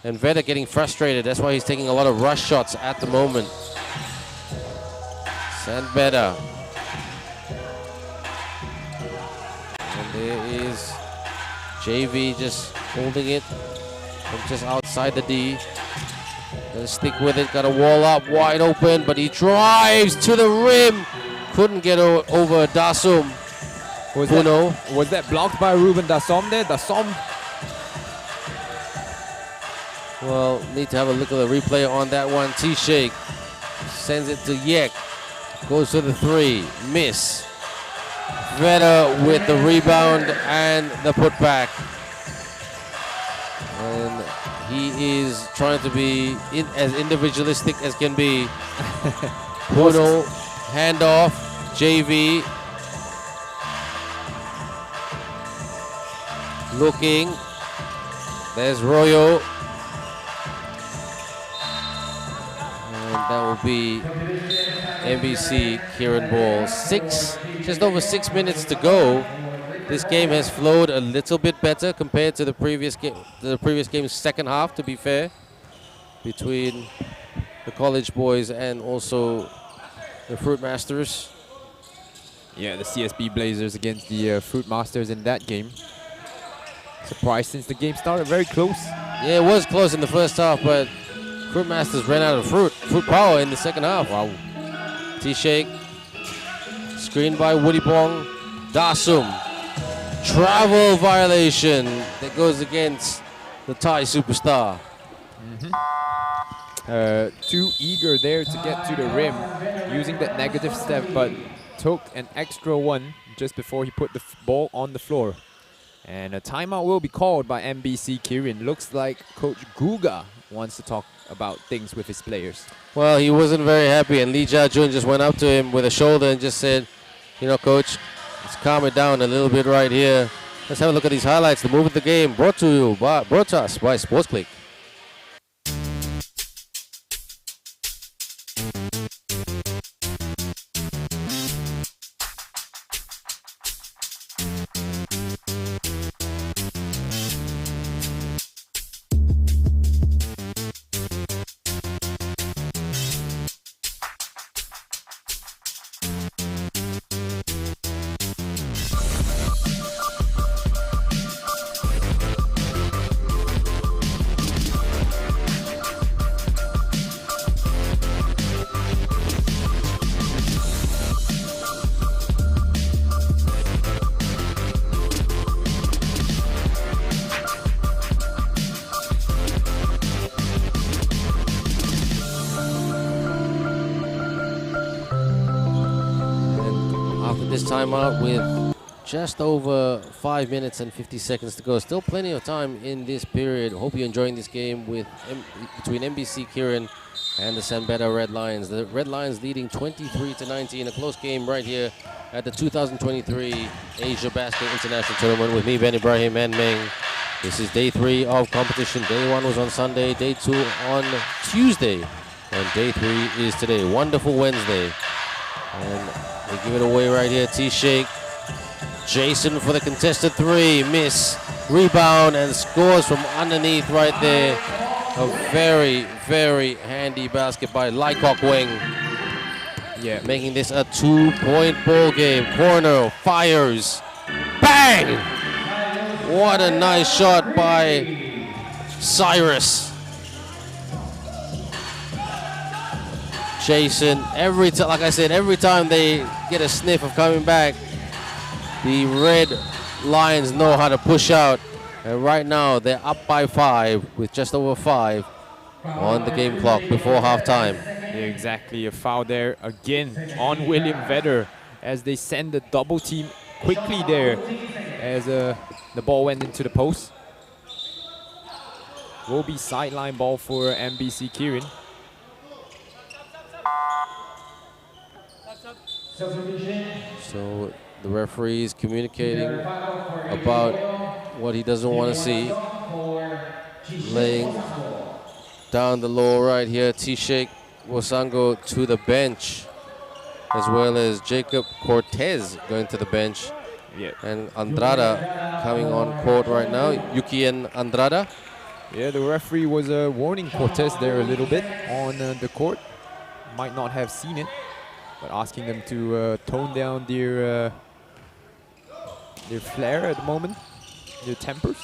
And Beda getting frustrated. That's why he's taking a lot of rush shots at the moment. San Beda. And there is JV just holding it from just outside the D. Gotta stick with it, got a wall up, wide open, but he drives to the rim. Couldn't get over Dasum. Was that blocked by Ruben Dasom there? Dasom. Well, need to have a look at the replay on that one. T-Shake sends it to Yek. Goes to the 3, miss. Beda with the rebound and the putback. And he is trying to be as individualistic as can be. Puno, handoff, JV. looking. There's Royo. And that will be MBC Kirin ball. Just over 6 minutes to go. This game has flowed a little bit better compared to the previous game's second half, to be fair, between the college boys and also the Fruit Masters. Yeah, the CSB Blazers against the Fruit Masters in that game. Surprised since the game started very close. Yeah, it was close in the first half, but Fruit Masters ran out of fruit power in the second half. Wow. T-Shake, screened by Woody Bong. Dasum, travel violation that goes against the Thai superstar. Too eager there to get to the rim, using that negative step, but took an extra one just before he put the ball on the floor. And a timeout will be called by MBC Kirin. Looks like Coach Guga wants to talk about things with his players. Well, he wasn't very happy, and Lee Jia-jun just went up to him with a shoulder and just said, you know, Coach, let's calm it down a little bit right here. Let's have a look at these highlights. The move of the game brought to us by SportsClick. Timeout with just over 5 minutes and 50 seconds to go. Still plenty of time in this period. Hope you're enjoying this game between MBC Kirin and the San Beda Red Lions. The Red Lions leading 23-19, a close game right here at the 2023 AsiaBasket International Tournament with me, Ben Ibrahim and Meng. This is day 3 of competition. Day 1 was on Sunday, day 2 on Tuesday, and day 3 is today. Wonderful Wednesday. And they give it away right here. T-Shake. Jason for the contested 3. Miss. Rebound and scores from underneath right there. A very, very handy basket by Lai Kok Weng. Yeah, making this a 2-point ball game. Corner fires. Bang! What a nice shot by Cyrus. Jason, like I said, every time they get a sniff of coming back, the Red Lions know how to push out. And right now, they're up by 5 with just over 5 on the game clock before halftime. Yeah, exactly. A foul there again on William Vedder as they send the double team quickly there as the ball went into the post. Will be sideline ball for MBC Kirin. So the referee is communicating about what he doesn't want to see. Laying down the law right here. T-Shake Wosango to the bench, as well as Jacob Cortez going to the bench. Yeah. And Andrada coming on court right now. Yukien Andrada. Yeah, the referee was warning Cortez there a little bit on the court. Might not have seen it, but asking them to tone down their flair at the moment, their tempers.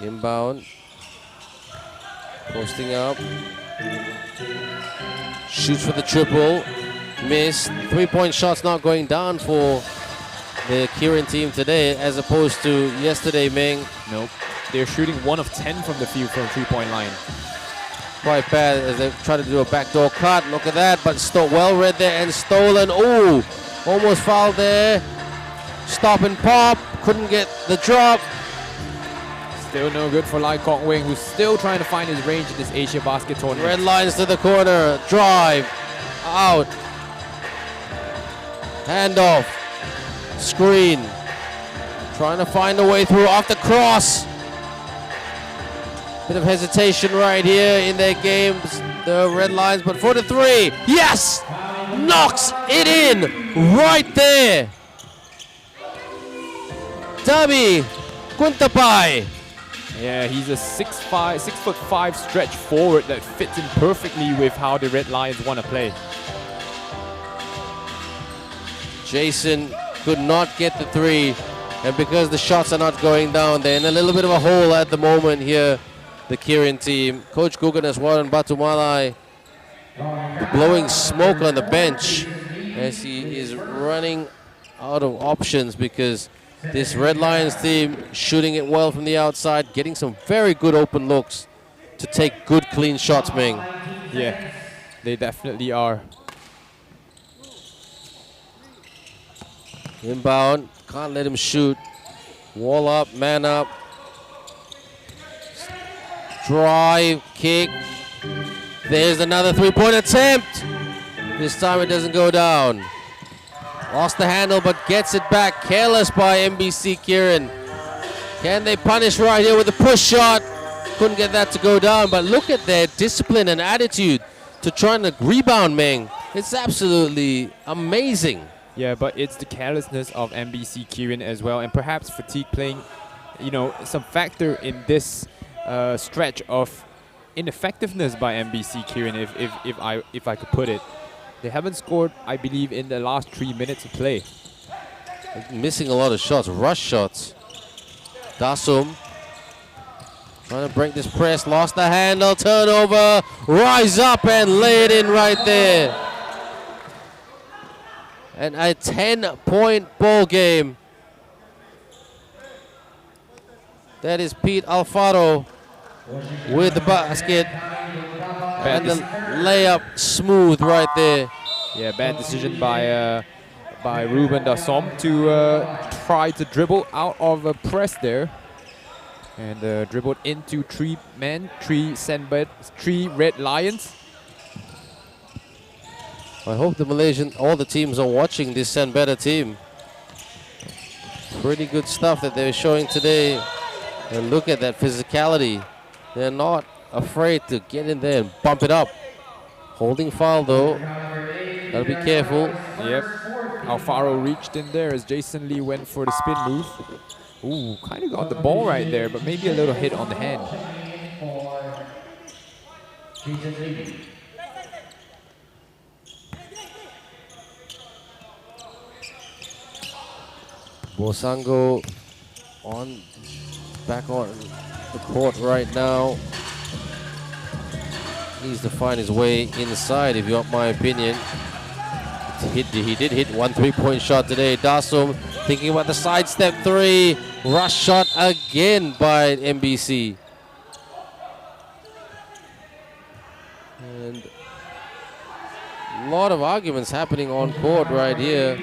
Inbound. Posting up. Shoots for the triple. Miss. 3-point shots not going down for the Kirin team today as opposed to yesterday, Ming. Nope. They're shooting 1 of 10 from the field from 3-point line. Quite bad as they try to do a backdoor cut. Look at that, but well read there and stolen. Ooh, almost fouled there. Stop and pop. Couldn't get the drop. Still no good for Lai Kok Weng, who's still trying to find his range in this AsiaBasket tournament. Red Lions to the corner. Drive. Out. Handoff. Screen. Trying to find a way through off the cross. Bit of hesitation right here in their games, the Red Lions, but for the three, yes! Knocks it in right there. Dabi Kuntapai. Yeah, he's a 6'5" stretch forward that fits in perfectly with how the Red Lions want to play. Jason could not get the three, and because the shots are not going down, they're in a little bit of a hole at the moment here, the Kirin team. Coach Gugan as well and Batumalai blowing smoke on the bench as he is running out of options because this Red Lions team shooting it well from the outside, getting some very good open looks to take good clean shots, Ming. Yeah, they definitely are. Inbound, can't let him shoot. Wall up, man up. Drive, kick. There's another three-point attempt. This time it doesn't go down. Lost the handle, but gets it back. Careless by MBC Kirin. Can they punish right here with a push shot? Couldn't get that to go down, but look at their discipline and attitude to trying to rebound, Meng. It's absolutely amazing. Yeah, but it's the carelessness of MBC Kirin as well, and perhaps fatigue playing, some factor in this stretch of ineffectiveness by MBC Kirin, if I could put it. They haven't scored, I believe, in the last 3 minutes of play. Missing a lot of shots, rush shots. Dasum trying to break this press, lost the handle, turnover, rise up and lay it in right there. And a 10-point ball game. That is Pete Alfaro with the basket. And the layup smooth right there. Yeah, bad decision by Ruben Dassom to try to dribble out of a press there. And dribbled into three Red Lions. I hope all the teams are watching this Beda team. Pretty good stuff that they're showing today. And look at that physicality. They're not afraid to get in there and bump it up. Holding foul though. Gotta be careful. Yep. Alfaro reached in there as Jason Lee went for the spin move. Ooh, kind of got the ball right there, but maybe a little hit on the hand. Bosango back on the court right now. Needs to find his way inside, if you want my opinion. He did hit one three-point shot today. Dasum thinking about the sidestep three. Rush shot again by MBC. And a lot of arguments happening on court right here.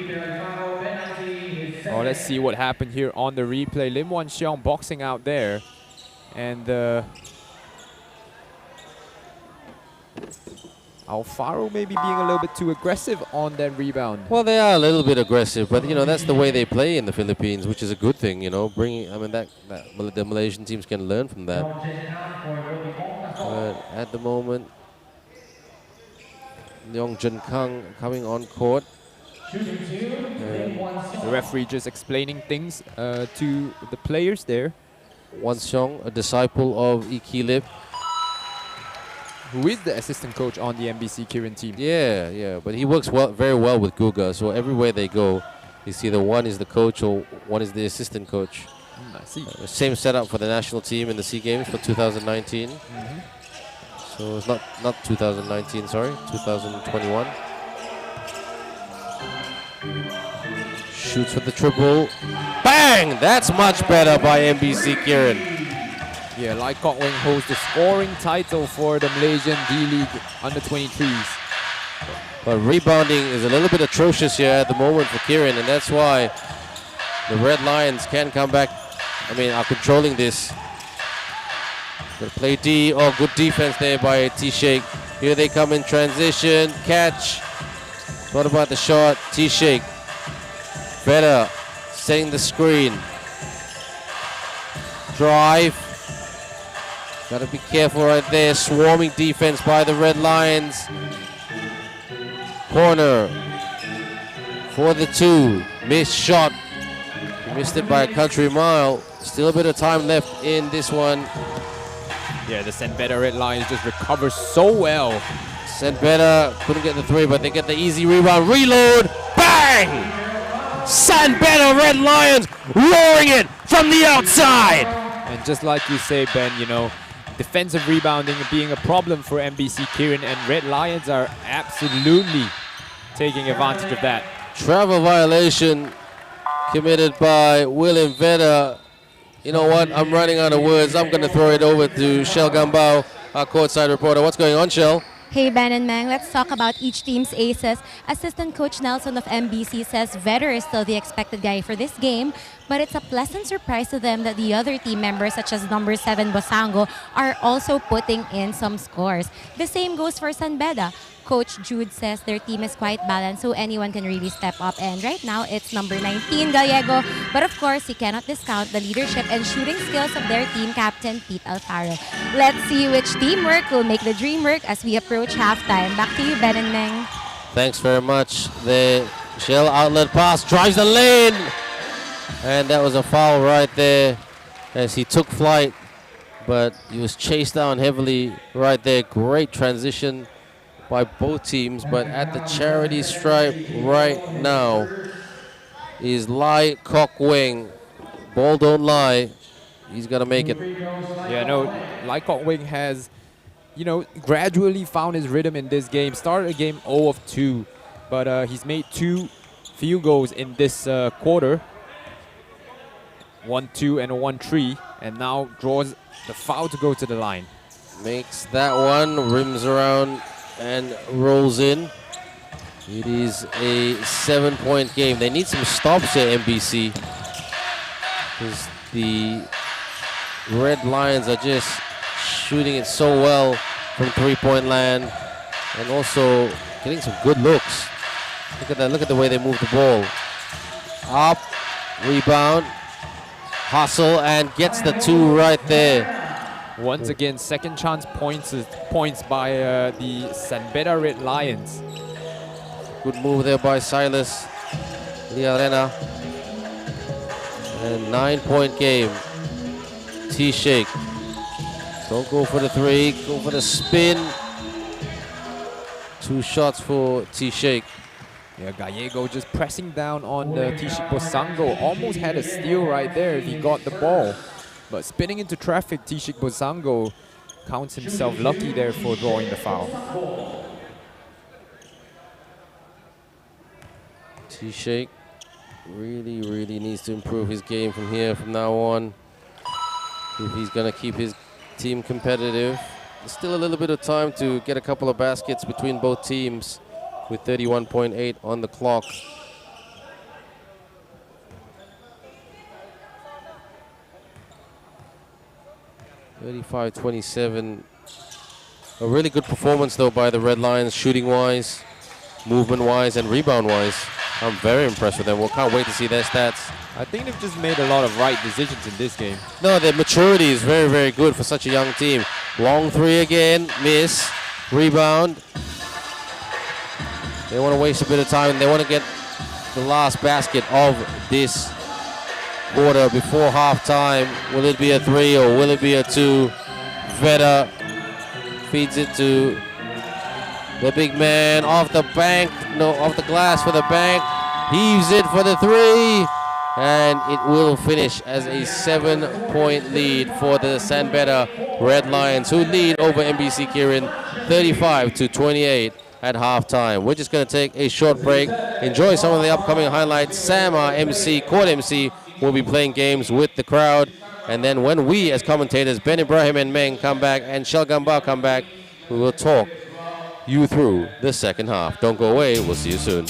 Oh, let's see what happened here on the replay. Lim Wan Xiong boxing out there. And Alfaro maybe being a little bit too aggressive on that rebound. Well, they are a little bit aggressive, but that's the way they play in the Philippines, which is a good thing. The Malaysian teams can learn from that. But at the moment, Leong Jun Kang coming on court. The referee just explaining things to the players there. Wan Xiong, a disciple of Iki Lip, who is the assistant coach on the MBC Kirin team. Yeah, but he works very well with Guga, so everywhere they go, you see the one is the coach or one is the assistant coach. I see. Same setup for the national team in the SEA Games for 2019. So it's not 2019, sorry, 2021. Shoots for the triple. Bang! That's much better by MBC Kirin. Yeah, Lai Kok Weng holds the scoring title for the Malaysian D-League under-23s. But rebounding is a little bit atrocious here at the moment for Kirin, and that's why the Red Lions can come back. Are controlling this. Gonna play D. Oh, good defense there by T-Shake. Here they come in transition. Catch. What about the shot? T-Shake. Beda setting the screen. Drive. Gotta be careful right there. Swarming defense by the Red Lions. Corner for the 2. Missed shot. He missed it by a country mile. Still a bit of time left in this one. Yeah, the San Beda Red Lions just recover so well. San Beda couldn't get the 3, but they get the easy rebound. Reload. Bang! San Beda Red Lions roaring it from the outside. And just like you say, Ben, you know, defensive rebounding being a problem for MBC Kirin, and Red Lions are absolutely taking advantage of that. Travel violation committed by William Beda. You know what? I'm running out of words. I'm going to throw it over to Shell Gambao, our courtside reporter. What's going on, Shell? Hey, Ben and Mang, let's talk about each team's aces. Assistant Coach Nelson of MBC says Vedder is still the expected guy for this game, but it's a pleasant surprise to them that the other team members, such as number 7 Bosango, are also putting in some scores. The same goes for San Beda. Coach Jude says their team is quite balanced, so anyone can really step up. And right now, it's number 19, Gallego. But of course, he cannot discount the leadership and shooting skills of their team captain, Pete Alfaro. Let's see which teamwork will make the dream work as we approach halftime. Back to you, Ben and Meng. Thanks very much. The Shell outlet pass drives the lane. And that was a foul right there as he took flight. But he was chased down heavily right there. Great transition by both teams, but at the charity stripe right now is Lai Kok Wing. Ball don't lie. He's gonna make it. Yeah, no, Lai Kok Wing has, you know, gradually found his rhythm in this game. Started the game 0 of 2, but he's made 2 field goals in this quarter. 1-2 and a 1-3, and now draws the foul to go to the line. Makes that one, rims around and rolls in. It is a 7-point game. They need some stops here, MBC, because the Red Lions are just shooting it so well from 3-point land and also getting some good looks. Look at that. Look at the way they move the ball. Up, rebound, hustle, and gets the 2 right there. Once again, second chance points by the San Beda Red Lions. Good move there by Silas Liarena. And 9-point game. T-Shake. Don't go for the 3, go for the spin. 2 shots for T-Shake. Yeah, Gallego just pressing down on the T-Shake Bosango. Almost had a steal right there if he got the ball. But spinning into traffic, T-Shake Bosango counts himself lucky there for drawing the foul. T-Shake really needs to improve his game from now on if he's going to keep his team competitive. There's still a little bit of time to get a couple of baskets between both teams with 31.8 on the clock. (35-27). A really good performance though by the Red Lions, shooting-wise, movement-wise, and rebound-wise. I'm very impressed with them. We can't wait to see their stats. I think they've just made a lot of right decisions in this game. No, their maturity is very good for such a young team. Long 3 again, miss, rebound. They want to waste a bit of time and they want to get the last basket of this quarter before halftime. Will it be a 3 or will it be a 2? Veda feeds it to the big man off the bank. No, off the glass for the bank. Heaves it for the 3. And it will finish as a 7-point lead for the San Beda Red Lions, who lead over MBC Kirin 35-28 at halftime. We're just going to take a short break. Enjoy some of the upcoming highlights. Sam, our MC, court MC, will be playing games with the crowd. And then when we, as commentators, Ben Ibrahim and Meng come back and Shell Gambao come back, we will talk you through the second half. Don't go away. We'll see you soon.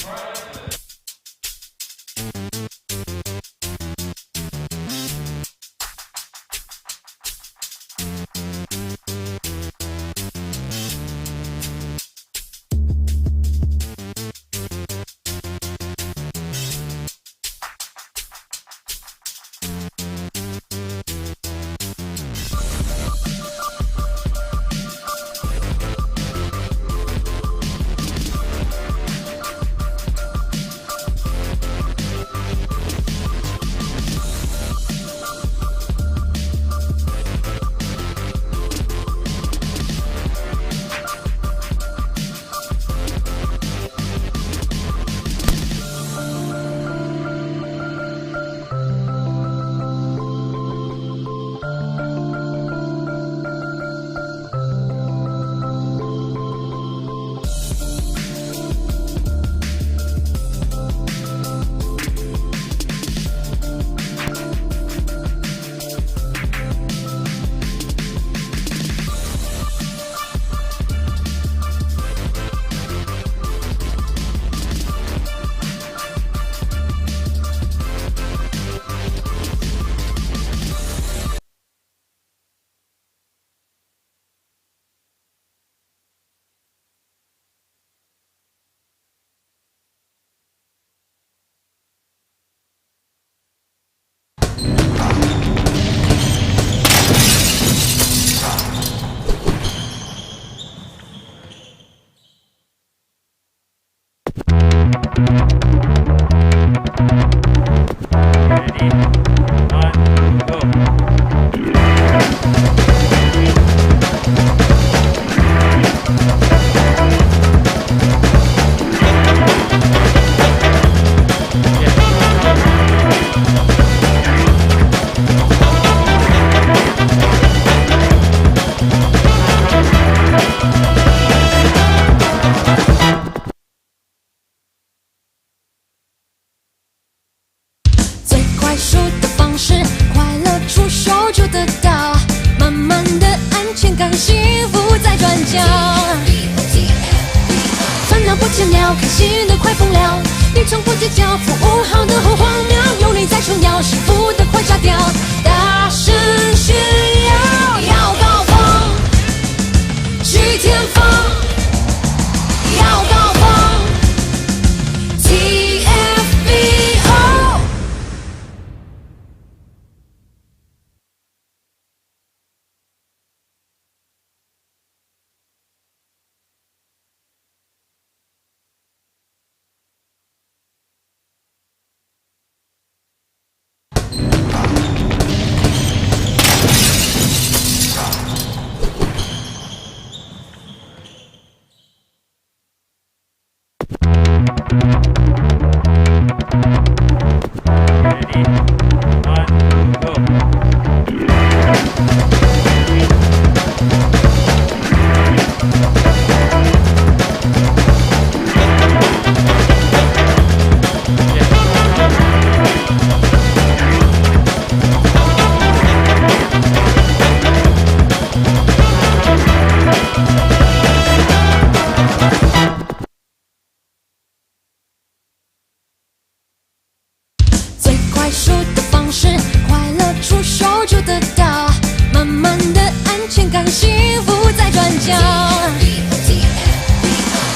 福在转角。烦恼不见了，开心的快疯了，你从不计较，服务好的很荒谬，有你在重要，幸福的快炸掉，大声炫耀，要高峰，去天峰，要高峰 ，TFBO。Ready, 1, go. Yeah. 最快速的方式，快乐出手就得到，满满的安全感，幸福在转角。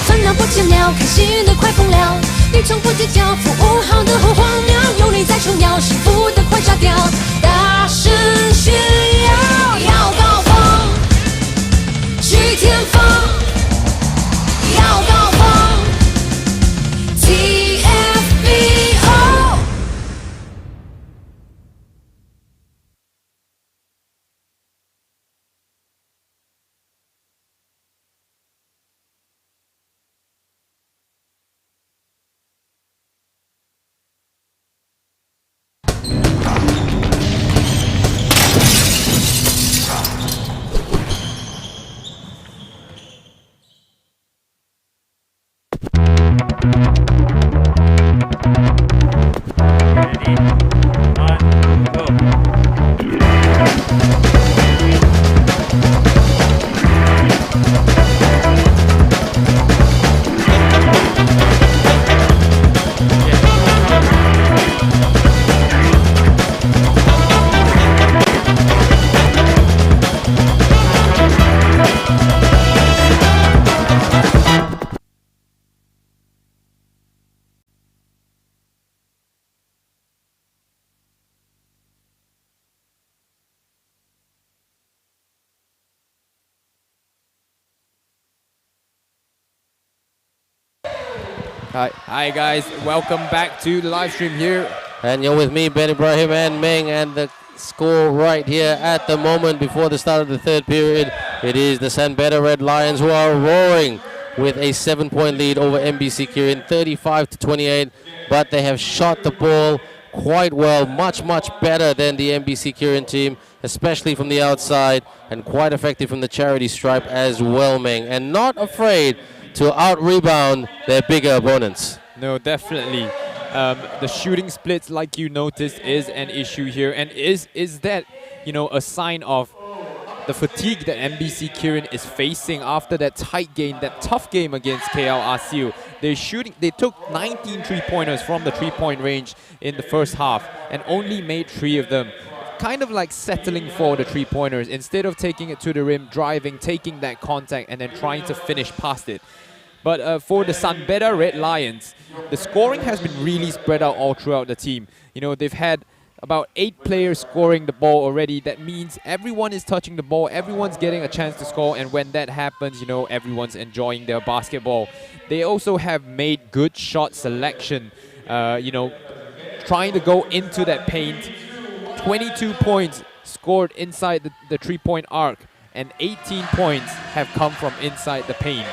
烦恼不见了，开心的快疯了，你从不计较，服务好的很荒谬，有你在重要，幸福的快炸掉，大声炫耀，要高峰，去天峰，要高峰 ，TFBO。Ready, 1, go. Yeah. Hi guys, welcome back to the live stream here. And you're with me, Ben Ibrahim and Meng, and the score right here at the moment before the start of the third period. It is the San Beda Red Lions who are roaring with a 7-point lead over MBC Kirin, 35-28. But they have shot the ball quite well, much better than the MBC Kirin team, especially from the outside, and quite effective from the charity stripe as well, Meng. And not afraid to out-rebound their bigger opponents. No, definitely. The shooting splits, like you noticed, is an issue here. And is that, you know, a sign of the fatigue that MBC Kirin is facing after that tight game, that tough game against KL Asil? They took 19 three-pointers from the three-point range in the first half and only made 3 of them. Kind of like settling for the three-pointers instead of taking it to the rim, driving, taking that contact, and then trying to finish past it. But for the San Beda Red Lions, the scoring has been really spread out all throughout the team. You know, they've had about 8 players scoring the ball already. That means everyone is touching the ball, everyone's getting a chance to score, and when that happens, you know, everyone's enjoying their basketball. They also have made good shot selection, you know, trying to go into that paint. 22 points scored inside the three-point arc, and 18 points have come from inside the paint.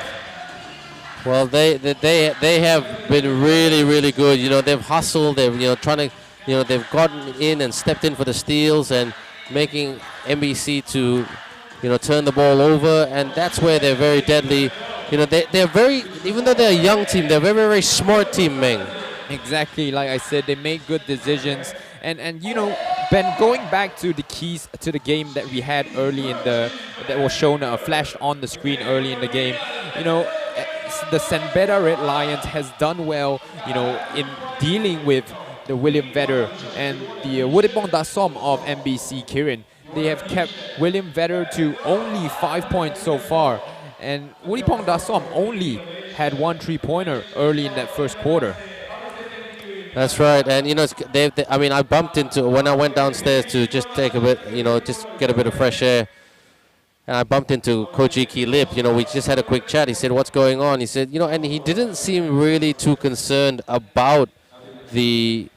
Well, they have been really good. You know, they've hustled. They've they've gotten in and stepped in for the steals and making MBC to turn the ball over, and that's where they're very deadly. You know, they're very, even though they're a young team, they're a very smart team, Meng. Exactly, like I said, they make good decisions, and you know, Ben, going back to the keys to the game that we had early in that was shown flashed on the screen early in the game, you know, the Beda Red Lions has done well, you know, in dealing with the William Vedder and the Wuripong Dasom of MBC Kirin. They have kept William Vedder to only 5 points so far, and Wuripong Dasom only had 1 3-pointer early in that first quarter. That's right, and you know, I mean, I bumped into when I went downstairs to just take a bit, you know, just get a bit of fresh air. And I bumped into Coach Iki Lip. You know, we just had a quick chat. He said, "What's going on?" He said, "You know," and he didn't seem really too concerned about the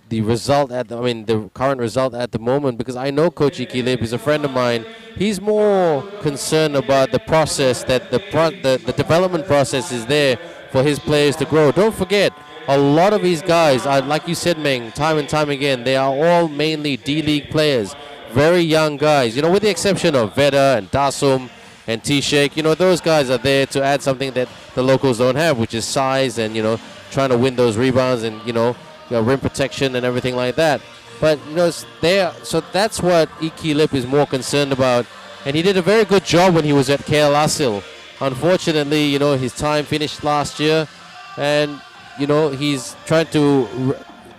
result the current result at the moment, because I know Coach Iki Lip is a friend of mine. He's more concerned about the process, that the development process is there for his players to grow. Don't forget, a lot of these guys are, like you said, Meng, time and time again, they are all mainly D-League players. Very young guys, you know, with the exception of Veda and Dasum and T-Shake. You know, those guys are there to add something that the locals don't have, which is size and, you know, trying to win those rebounds and, you know, rim protection and everything like that. But, you know, so that's what Iki Lip is more concerned about. And he did a very good job when he was at KL Asil. Unfortunately, you know, his time finished last year, and, you know, he's trying to,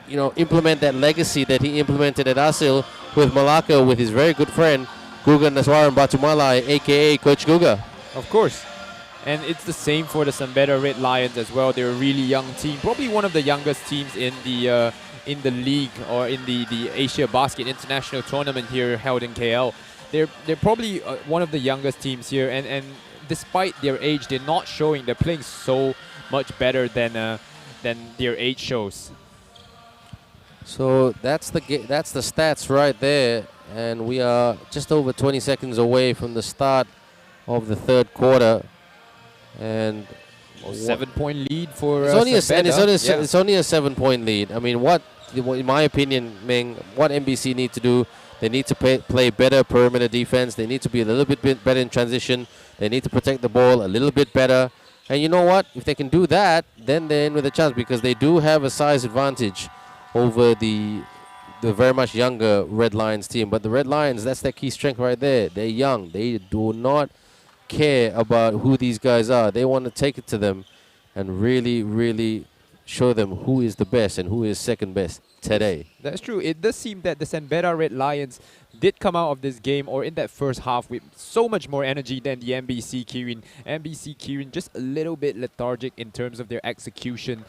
you know, implement that legacy that he implemented at Asil with Malacca, with his very good friend Guga Naswaran Batumalai, aka Coach Guga. Of course. And it's the same for the Beda Red Lions as well. They're a really young team, probably one of the youngest teams in the league, or in the AsiaBasket International Tournament here held in KL. They're probably one of the youngest teams here, and despite their age, they're not showing. They're playing so much better than their age shows. So that's the stats right there, and we are just over 20 seconds away from the start of the third quarter, and 7-point lead for it's only Beda. it's only a 7-point lead. I mean, in my opinion, Ming, what MBC need to do, they need to play better perimeter defense. They need to be a little bit better in transition. They need to protect the ball a little bit better. And you know what? If they can do that, then they're in with a chance, because they do have a size advantage over the very much younger Red Lions team. But the Red Lions, that's their key strength right there. They're young. They do not care about who these guys are. They want to take it to them and really, really show them who is the best and who is second best today. That's true. It does seem that the Beda Red Lions did come out of this game, or in that first half, with so much more energy than the MBC Kirin. MBC Kirin just a little bit lethargic in terms of their execution,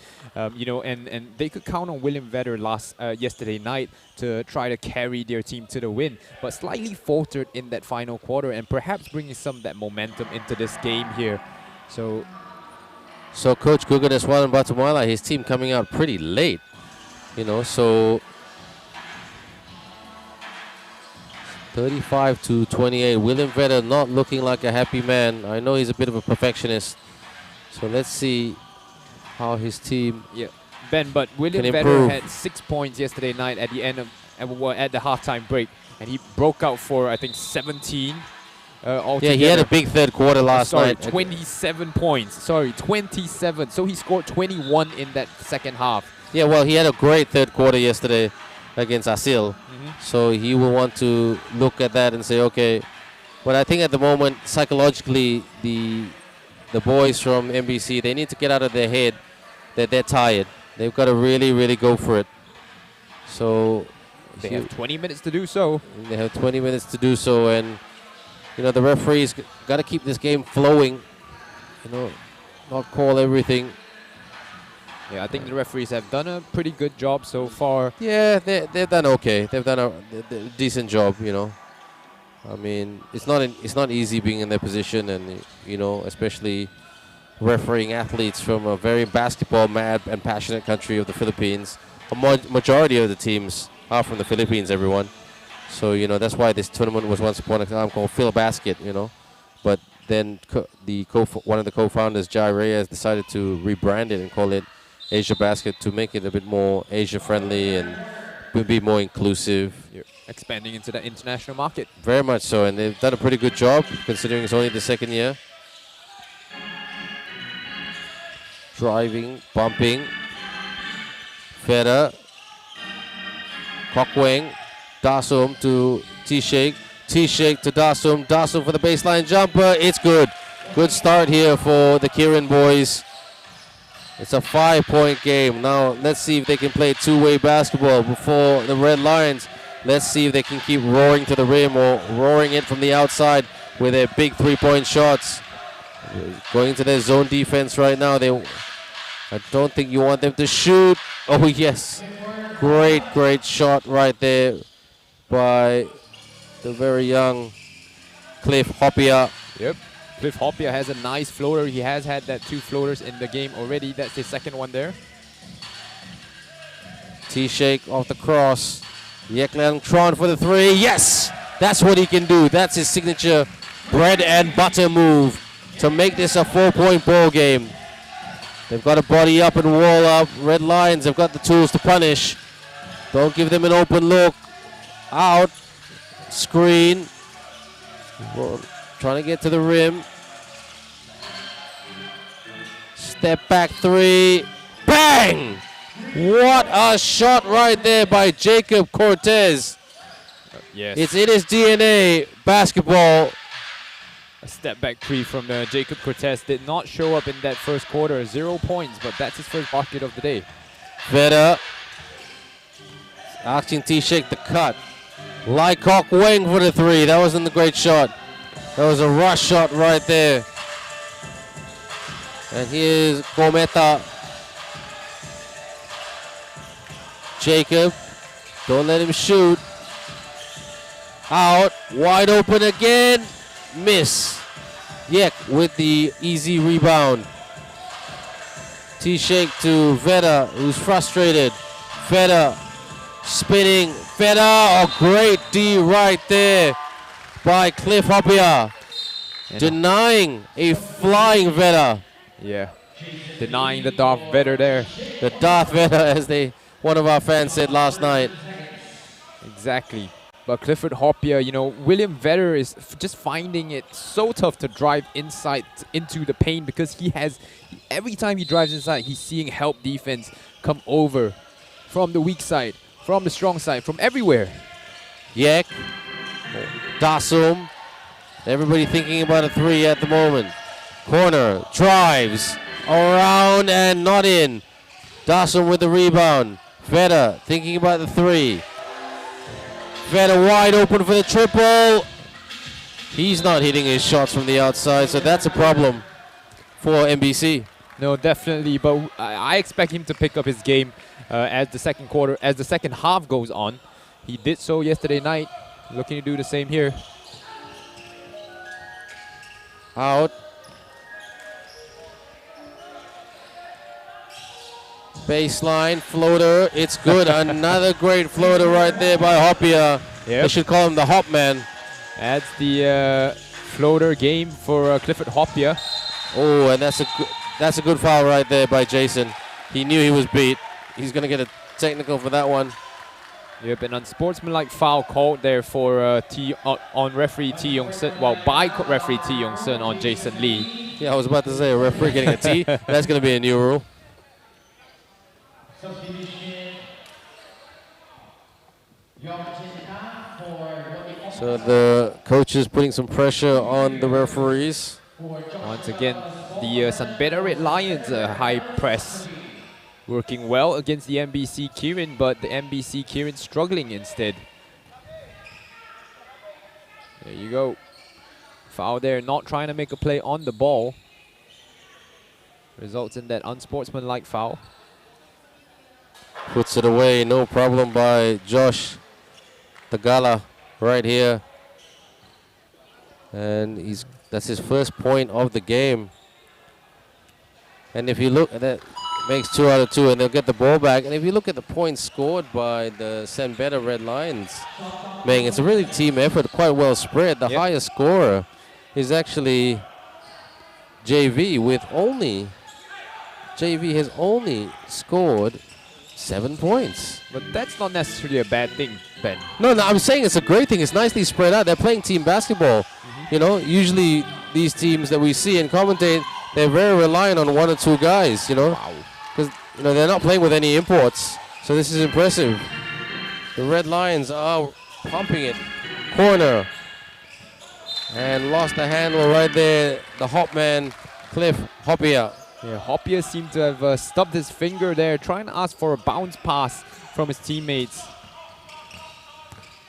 you know, and they could count on William Vedder yesterday night to try to carry their team to the win, but slightly faltered in that final quarter, and perhaps bringing some of that momentum into this game here. So Coach Guga Naswaran Batumala, his team coming out pretty late, you know, so 35-28. William Vedder not looking like a happy man. I know he's a bit of a perfectionist. So let's see how his team Ben, but William Vedder had 6 points yesterday night at the end of at the halftime break, and he broke out for, I think, 17 altogether. Yeah, he had a big third quarter last night. 27 points. Sorry, 27. So he scored 21 in that second half. Yeah, well, he had a great third quarter yesterday against Asil. So he will want to look at that and say, okay. But I think at the moment, psychologically, the boys from MBC, they need to get out of their head that they're tired. They've got to really, really go for it. So they have 20 minutes to do so. They have 20 minutes to do so, and you know, the referees got to keep this game flowing. You know, not call everything. Yeah, I think the referees have done a pretty good job so far. Yeah, they've done okay. They've done a decent job, you know. I mean, it's not easy being in their position, and you know, especially refereeing athletes from a very basketball mad and passionate country of the Philippines. A majority of the teams are from the Philippines, everyone. So you know, that's why this tournament was once upon a time called Basket, you know. But then one of the co-founders, Jai Reyes, decided to rebrand it and call it AsiaBasket to make it a bit more Asia-friendly and be more inclusive. You're expanding into the international market. Very much so, and they've done a pretty good job considering it's only the second year. Driving, bumping. Feder. Kokweng. Dasum to T-Shake. T-Shake to Dasum. Dasum for the baseline jumper. It's good. Good start here for the Kirin boys. It's a 5-point game. Now let's see if they can play two-way basketball before the Red Lions. Let's see if they can keep roaring to the rim or roaring it from the outside with their big three-point shots. Going to their zone defense right now. I don't think you want them to shoot. Oh yes, great shot right there by the very young Cliff Hopia. Yep. Cliff Hopia has a nice floater. He has had that 2 floaters in the game already. That's his second one there. T-Shake off the cross. Yeklan Tron for the 3. Yes! That's what he can do. That's his signature bread and butter move to make this a 4-point ball game. They've got to body up and wall up. Red Lions have got the tools to punish. Don't give them an open look. Out. Screen. Trying to get to the rim. Step back 3. Bang! What a shot right there by Jacob Cortez. Yes. It's in his DNA. Basketball. A step back 3 from Jacob Cortez did not show up in that first quarter. 0 points, but that's his first bucket of the day. Beda. Asking T-Shake the cut. Lycock Wang for the 3. That wasn't a great shot. That was a rush shot right there. And here's Kometa. Jacob. Don't let him shoot. Out. Wide open again. Miss. Yek with the easy rebound. T-Shake to Veda, who's frustrated. Veda spinning. Veda, a great D right there by Cliff Hopia. Denying a flying Veda. Yeah. Denying the Darth Vader there. The Darth Vader, as one of our fans said last night. Exactly. But Clifford Hopia, you know, William Vedder is just finding it so tough to drive inside into the paint because every time he drives inside, he's seeing help defense come over from the weak side, from the strong side, from everywhere. Yek, Dasum, everybody thinking about a 3 at the moment. Corner, drives, around and not in. Dasum with the rebound. Vedder thinking about the 3. Vedder wide open for the triple. He's not hitting his shots from the outside, so that's a problem for MBC. No, definitely, but I expect him to pick up his game as the second half goes on. He did so yesterday night, looking to do the same here. Out. Baseline floater, it's good. Another great floater right there by Hopia. Yep. They should call him the Hop Man. That's the floater game for Clifford Hopia. Oh, and that's a good foul right there by Jason. He knew he was beat. He's gonna get a technical for that one. Yep, an unsportsmanlike foul called there for on referee T Young Sun. Well, by referee T Young Sun on Jason Lee. Yeah, I was about to say a referee getting a T. That's gonna be a new rule. So the coach is putting some pressure on the referees. Once again, the San Beda Red Lions high press working well against the MBC Kirin, but the MBC Kirin struggling instead. There you go. Foul there, not trying to make a play on the ball. Results in that unsportsmanlike foul. Puts it away, no problem by Josh Tagala right here. And that's his first point of the game. And if you look at that, makes 2 out of 2 and they'll get the ball back. And if you look at the points scored by the San Beda Red Lions, man, it's a really team effort, quite well spread. The highest scorer is actually JV JV has only scored 7 points. But that's not necessarily a bad thing, Ben. No, I'm saying it's a great thing. It's nicely spread out. They're playing team basketball. You know, usually these teams that we see and commentate, they're very reliant on 1 or 2 guys, you know. Because, you know, they're not playing with any imports. So this is impressive. The Red Lions are pumping it. Corner. And lost the handle right there. The hop man, Cliff Hopia. Yeah, Hopia seemed to have stubbed his finger there, trying to ask for a bounce pass from his teammates.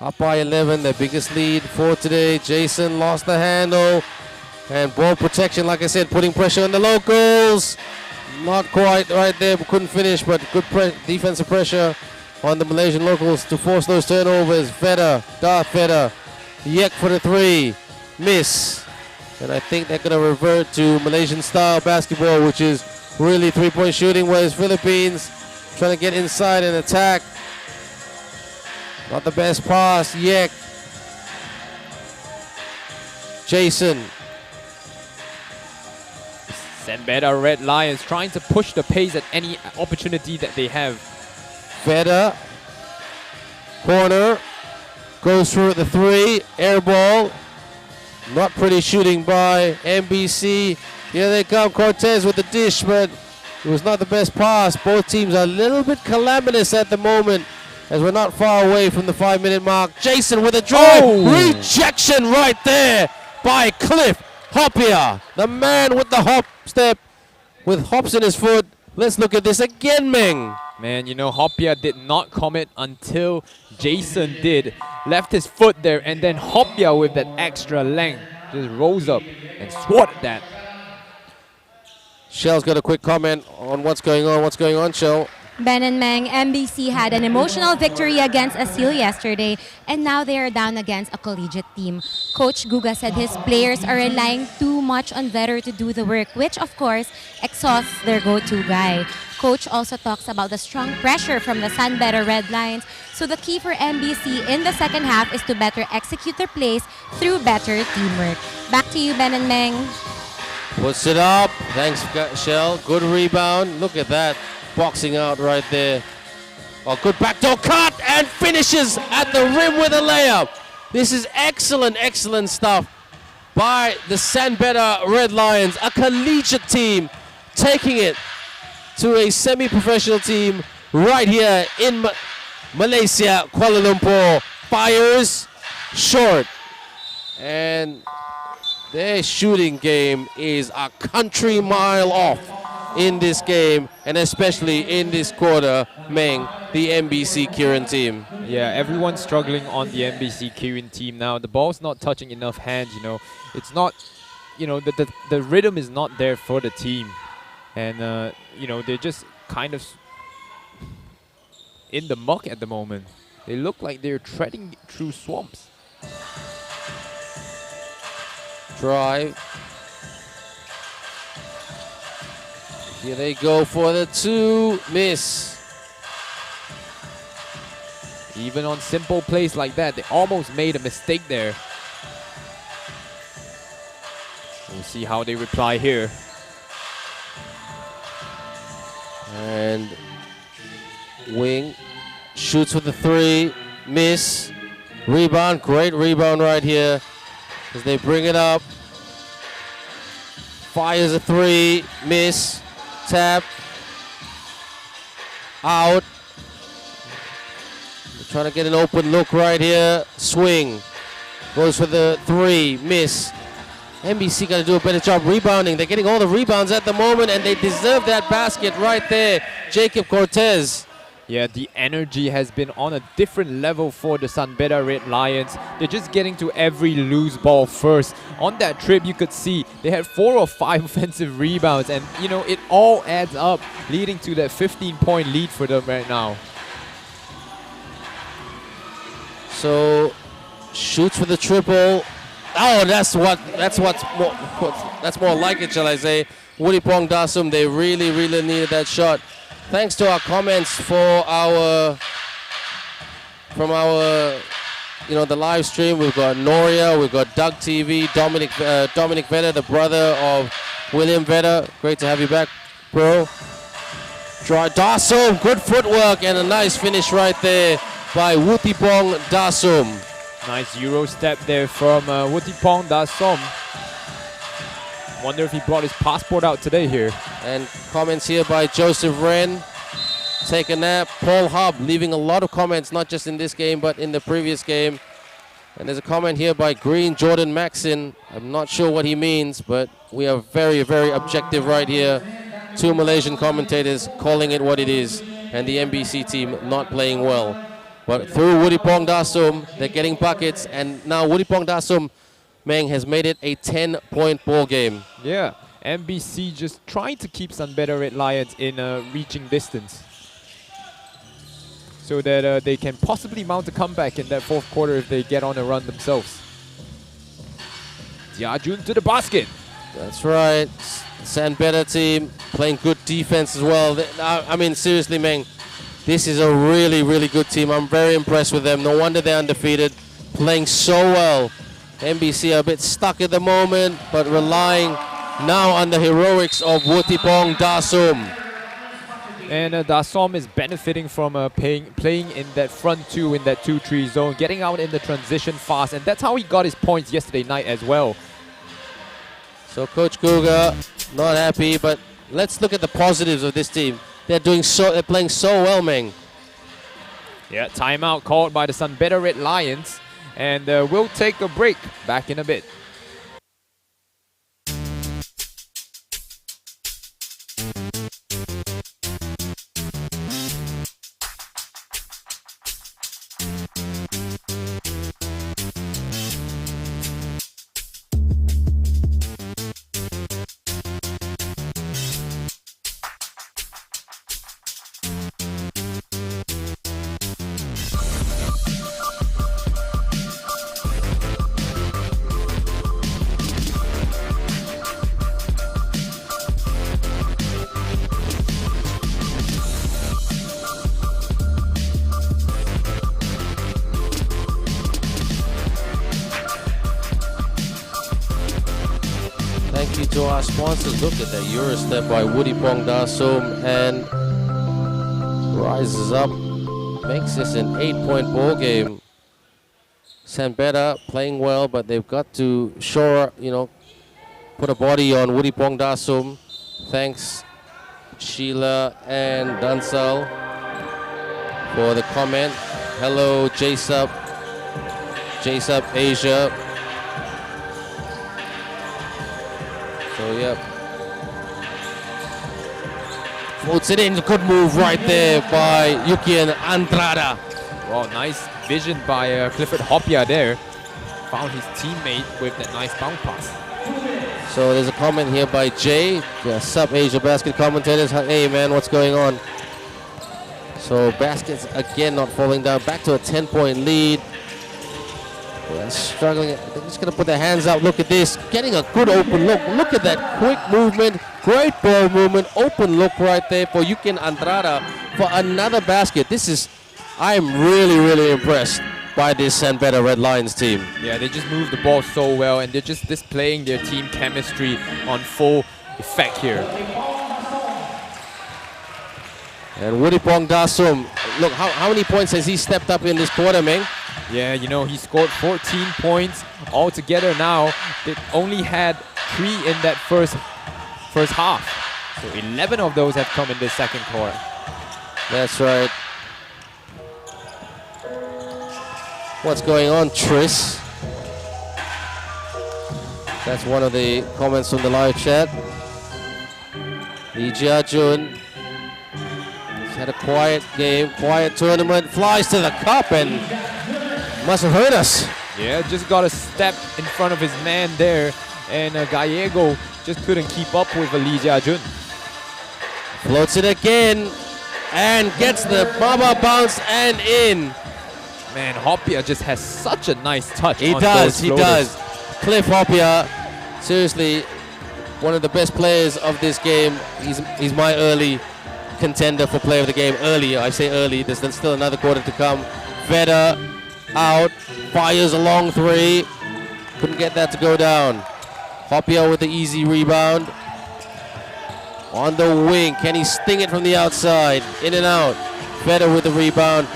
Up by 11, their biggest lead for today. Jason lost the handle. And ball protection, like I said, putting pressure on the locals. Not quite right there, but couldn't finish, but good defensive pressure on the Malaysian locals to force those turnovers. Beda, Darth Beda, Yek for the 3. Miss. And I think they're going to revert to Malaysian style basketball, which is really three-point shooting, whereas Philippines trying to get inside and attack. Not the best pass. Yek. Jason. Beda Red Lions trying to push the pace at any opportunity that they have. Beda. Corner. Goes through at the 3. Air ball. Not pretty shooting by MBC. Here they come, Cortez with the dish, but it was not the best pass. Both teams are a little bit calamitous at the moment as we're not far away from the 5-minute mark. Jason with a drive. Rejection right there by Cliff Hopia. The man with the hop step with hops in his foot. Let's look at this again, Meng. Man, you know, Hopia did not commit until Jason did. Left his foot there, and then Hopia with that extra length just rose up and swatted that. Shell's got a quick comment on what's going on. What's going on, Shell? Ben and Meng, MBC had an emotional victory against Asil yesterday, and now they are down against a collegiate team. Coach Guga said his players are relying too much on Vetter to do the work, which of course exhausts their go-to guy. Coach also talks about the strong pressure from the Sunbetter Red Lions, so the key for MBC in the second half is to better execute their plays through better teamwork. Back to you, Ben and Meng. Puts it up. Thanks, Shell. Good rebound. Look at that. Boxing out right there. Oh, good backdoor cut and finishes at the rim with a layup. This is excellent, excellent stuff by the Sunbetter Red Lions, a collegiate team taking it to a semi-professional team right here in Malaysia, Kuala Lumpur. Fires short. And their shooting game is a country mile off in this game, and especially in this quarter, Meng, the MBC Kirin team. Yeah, everyone's struggling on the MBC Kirin team now. The ball's not touching enough hands, you know. It's not, you know, the rhythm is not there for the team. And, you know, they're just kind of in the muck at the moment. They look like they're treading through swamps. Drive. Here they go for the 2. Miss. Even on simple plays like that, they almost made a mistake there. We'll see how they reply here. And Wing shoots with the 3. Miss. Rebound. Great rebound right here as they bring it up. Fires a 3. Miss. Tap. Out. They're trying to get an open look right here. Swing. Goes for the 3. Miss. MBC got to do a better job rebounding. They're getting all the rebounds at the moment, and they deserve that basket right there. Jacob Cortez. Yeah, the energy has been on a different level for the Sunbetter Red Lions. They're just getting to every loose ball first. On that trip, you could see they had 4 or 5 offensive rebounds, and you know, it all adds up, leading to that 15-point lead for them right now. So, shoots for the triple. Oh, that's more like it, shall I say? Woody Pong Dasum, they really needed that shot. Thanks to our comments from our, the live stream. We've got Noria, we've got Doug TV, Dominic Veda, the brother of William Veda. Great to have you back, bro. Dasum, good footwork and a nice finish right there by Wutipong Dasum. Nice Euro step there from Wutipong Dasum. Wonder if he brought his passport out today here. And comments here by Joseph Wren. take a nap. Paul Hub leaving a lot of comments, not just in this game, but in the previous game. And there's a comment here by Green Jordan Maxon. I'm not sure what he means, but we are very, very objective right here. Two Malaysian commentators calling it what it is, and the MBC team not playing well. But through Wudipong Dasum, they're getting buckets, and now Wudipong Dasum, Meng, has made it a 10-point ball game. Yeah, MBC just trying to keep Sunbeda Red Lions in reaching distance, so that they can possibly mount a comeback in that fourth quarter if they get on a run themselves. Jiajun to the basket. That's right. Sunbeda team playing good defense as well. I mean, seriously, Meng, this is a really, really good team. I'm very impressed with them. No wonder they're undefeated, playing so well. MBC are a bit stuck at the moment, but relying now on the heroics of Wudipong Dasum. And Dasom is benefiting from playing in that front two, in that 2-3 zone, getting out in the transition fast, and that's how he got his points yesterday night as well. So Coach Guga not happy, but let's look at the positives of this team. They're playing so well, Meng. Yeah, timeout called by the Sunbeda Red Lions, and we'll take a break. Back in a bit. Thank you to our sponsors. Look at that Eurostep by Wudipong Dasum, and rises up, makes this an 8-point ball game. Sunbeda playing well, but they've got to put a body on Wudipong Dasum. Thanks Sheila and Dansal for the comment. Hello JSUP Asia. So, yep. Floats it in. Good move right there by Yukian Andrada. Wow, nice vision by Clifford Hopia there. Found his teammate with that nice bounce pass. So there's a comment here by Jay, the AsiaBasket commentators. Hey man, what's going on? So Baskets again not falling down. Back to a 10-point lead. They're struggling. They're just going to put their hands out. Look at this. Getting a good open look. Look at that quick movement. Great ball movement. Open look right there for Yukin Andrada for another basket. I'm really, really impressed by this Sunbeda Red Lions team. Yeah, they just move the ball so well, and they're just displaying their team chemistry on full effect here. And Wudipong Dasum, look, how many points has he stepped up in this quarter, Meng? Yeah, he scored 14 points altogether now. They only had 3 in that first half. So 11 of those have come in this second quarter. That's right. What's going on, Tris? That's one of the comments from the live chat. Lee Jia-jun. He's had a quiet game, quiet tournament. Flies to the cup and must have hurt us. Yeah, just got a step in front of his man there. And Gallego just couldn't keep up with Lee Jia-jun. Floats it again and gets the Baba bounce and in. Man, Hopia just has such a nice touch. He does. Cliff Hopia, seriously, one of the best players of this game. He's my early contender for player of the game. Early, I say early. There's still another quarter to come. Beda out, fires a long 3. Couldn't get that to go down. Hopia with the easy rebound. On the wing, can he sting it from the outside? In and out. Beda with the rebound.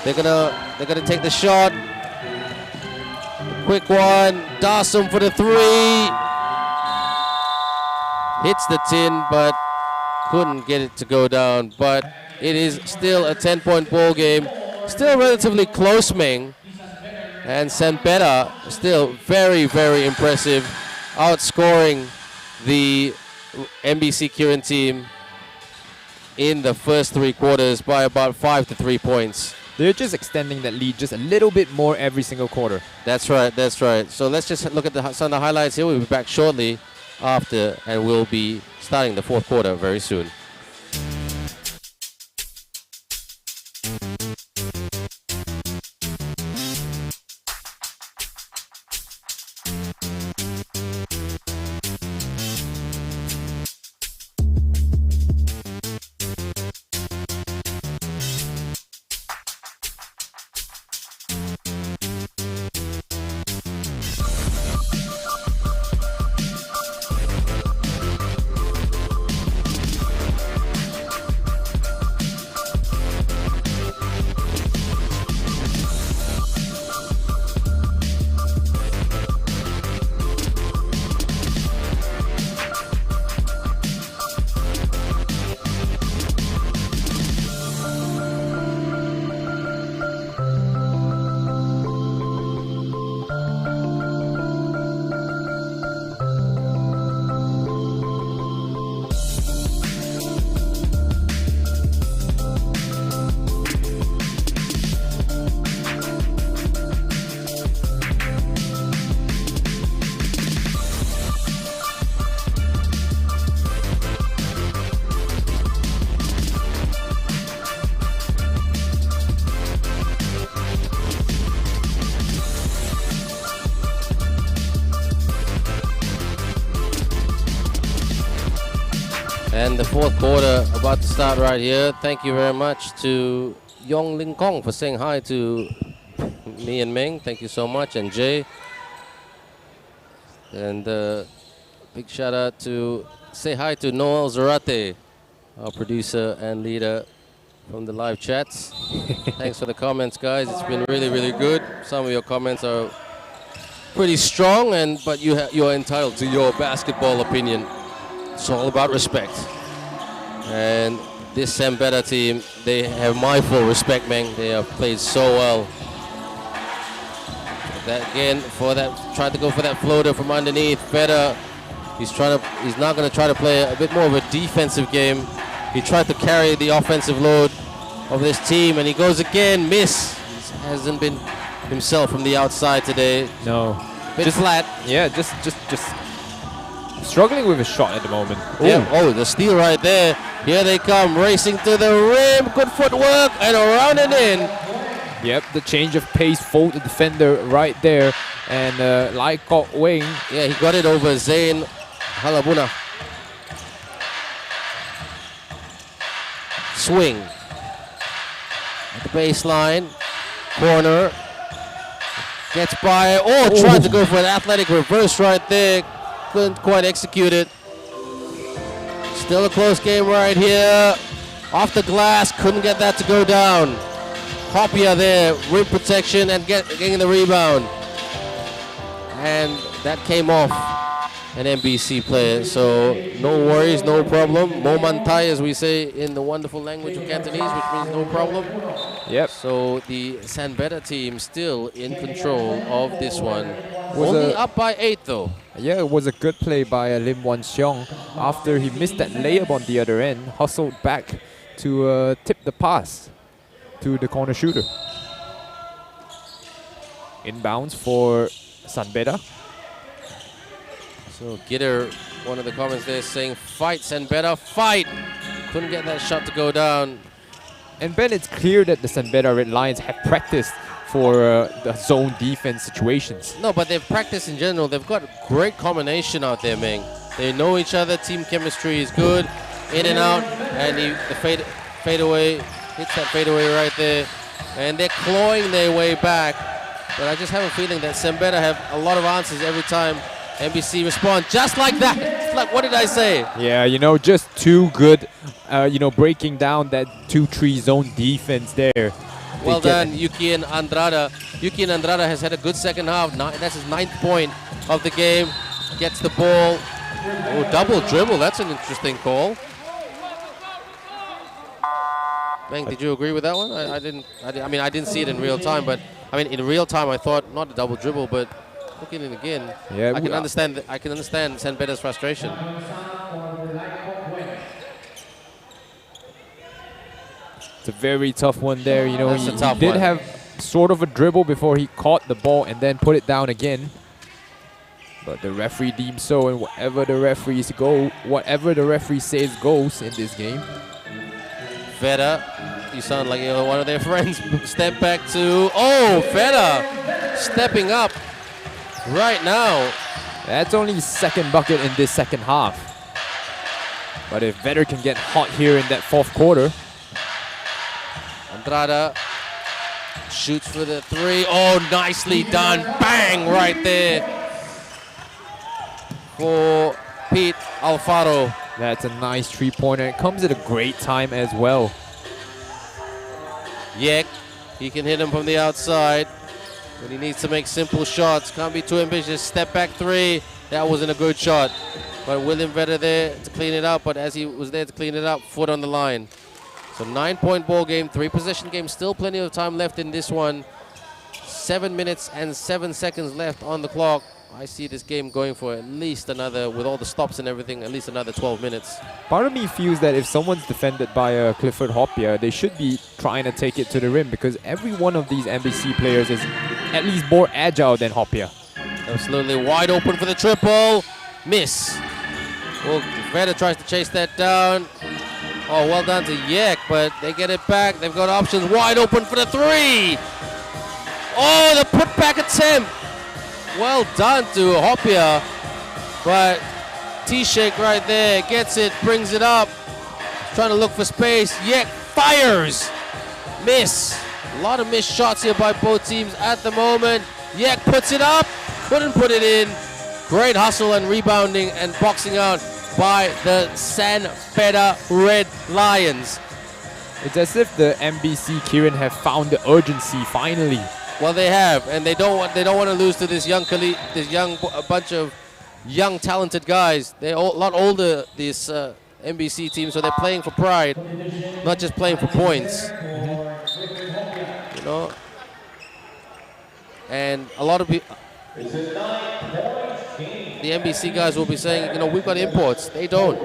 They're gonna take the shot. Quick one. Dasum for the 3. Hits the tin, but couldn't get it to go down, but it is still a 10-point ball game. Still relatively close, Meng. And San Beda still very, very impressive, outscoring the MBC Kirin team in the first 3 quarters by about 5 to 3 points. They're just extending that lead just a little bit more every single quarter. That's right, that's right. So let's just look at some of the highlights here. We'll be back shortly after, and we'll be starting the 4th quarter very soon. And the 4th quarter about to start right here. Thank you very much to Yong Ling Kong for saying hi to me and Meng. Thank you so much. And Jay. And big shout out to, say hi to Noel Zarate, our producer and leader from the live chats. Thanks for the comments, guys. It's been really, really good. Some of your comments are pretty strong, but you're entitled to your basketball opinion. It's all about respect. And this San Beda team, they have my full respect, Meng. They have played so well. That again, tried to go for that floater from underneath. Beda, he's not going to try to play a bit more of a defensive game. He tried to carry the offensive load of this team, and he goes again, miss. He hasn't been himself from the outside today. No. Bit flat. Yeah, just struggling with his shot at the moment. Yeah. Oh, the steal right there. Here they come, racing to the rim. Good footwork and around and in. Yep, the change of pace fold the defender right there. And Lai Kok Wing. Yeah, he got it over Zain Halabuna. Swing. At the baseline. Corner. Gets by. Oh, tried to go for an athletic reverse right there. Couldn't quite execute it. Still a close game right here. Off the glass, couldn't get that to go down. Hopia there, rim protection and getting the rebound. And that came off an MBC player. So no worries, no problem. Momantai, as we say in the wonderful language of Cantonese, which means no problem. Yep. So the San Beda team still in control of this one. Was Only up by 8 though. Yeah, it was a good play by Lim Wan Xiong. After he missed that layup on the other end, hustled back to tip the pass to the corner shooter. Inbounds for San Beda. So Gitter, one of the comments there saying, fight San Beda, fight! Couldn't get that shot to go down. And Ben, it's clear that the San Beda Red Lions have practiced for the zone defense situations. No, but they've practiced in general. They've got great combination out there, Meng. They know each other, team chemistry is good, in and out, and the fade away, hits that fade away right there. And they're clawing their way back. But I just have a feeling that San Beda have a lot of answers every time MBC respond, just like that. Like, what did I say? Yeah, just too good, breaking down that 2-3 zone defense there. Well done, Yuki and Andrada. Yuki and Andrada has had a good second half. That's his 9th point of the game. Gets the ball. Oh, double dribble. That's an interesting call. Meng, did you agree with that one? I didn't. I mean, I didn't see it in real time, but I mean, in real time, I thought not a double dribble, but looking at it again, Yeah, I can understand. I can understand San Beda's frustration. It's a very tough one there. You know, That's he a tough did one. have sort of a dribble before he caught the ball and then put it down again. But the referee deems so, and whatever the referee says goes in this game. Beda, you sound like you're one of their friends. Step back to, oh, Beda stepping up right now. That's only his second bucket in this second half. But if Vedder can get hot here in that fourth quarter. Andrada shoots for the three. Oh, nicely done. Bang, right there for Pete Alfaro. That's a nice three-pointer. It comes at a great time as well. Yek, he can hit him from the outside, but he needs to make simple shots. Can't be too ambitious. Step back three. That wasn't a good shot. But William Vedder there to clean it up, but as he was there to clean it up, foot on the line. So 9-point ball game, 3-possession game. Still plenty of time left in this one. 7 minutes and 7 seconds left on the clock. I see this game going for at least another, with all the stops and everything, at least another 12 minutes. Part of me feels that if someone's defended by Clifford Hopia, they should be trying to take it to the rim, because every one of these MBC players is at least more agile than Hopia. Absolutely wide open for the triple. Miss. Well, Vedder tries to chase that down. Oh, well done to Yek, but they get it back. They've got options. Wide open for the three. Oh, the putback attempt. Well done to Hopia, but T-Shake right there gets it, brings it up, trying to look for space. Yek fires. Miss. A lot of missed shots here by both teams at the moment. Yek puts it up, couldn't put it in. Great hustle and rebounding and boxing out by the San Beda Red Lions. It's as if the MBC Kirin have found the urgency finally. Well, they have, and they don't want to lose to this young a bunch of young talented guys. They're a lot older, this MBC team, so they're playing for pride, not just playing for points. You know, and a lot of people, the MBC guys will be saying, you know, we've got imports. They don't.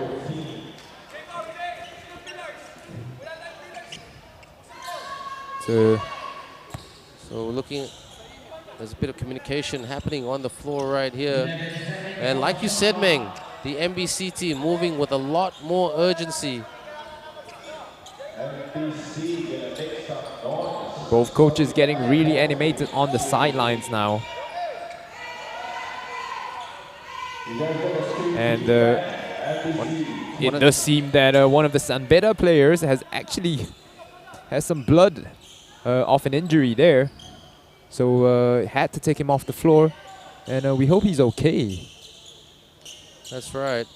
So looking, there's a bit of communication happening on the floor right here. And like you said, Meng, the MBC team moving with a lot more urgency. Both coaches getting really animated on the sidelines now. And it does seem that one of the San Beda players has some blood off an injury there. So had to take him off the floor. And we hope he's okay. That's right.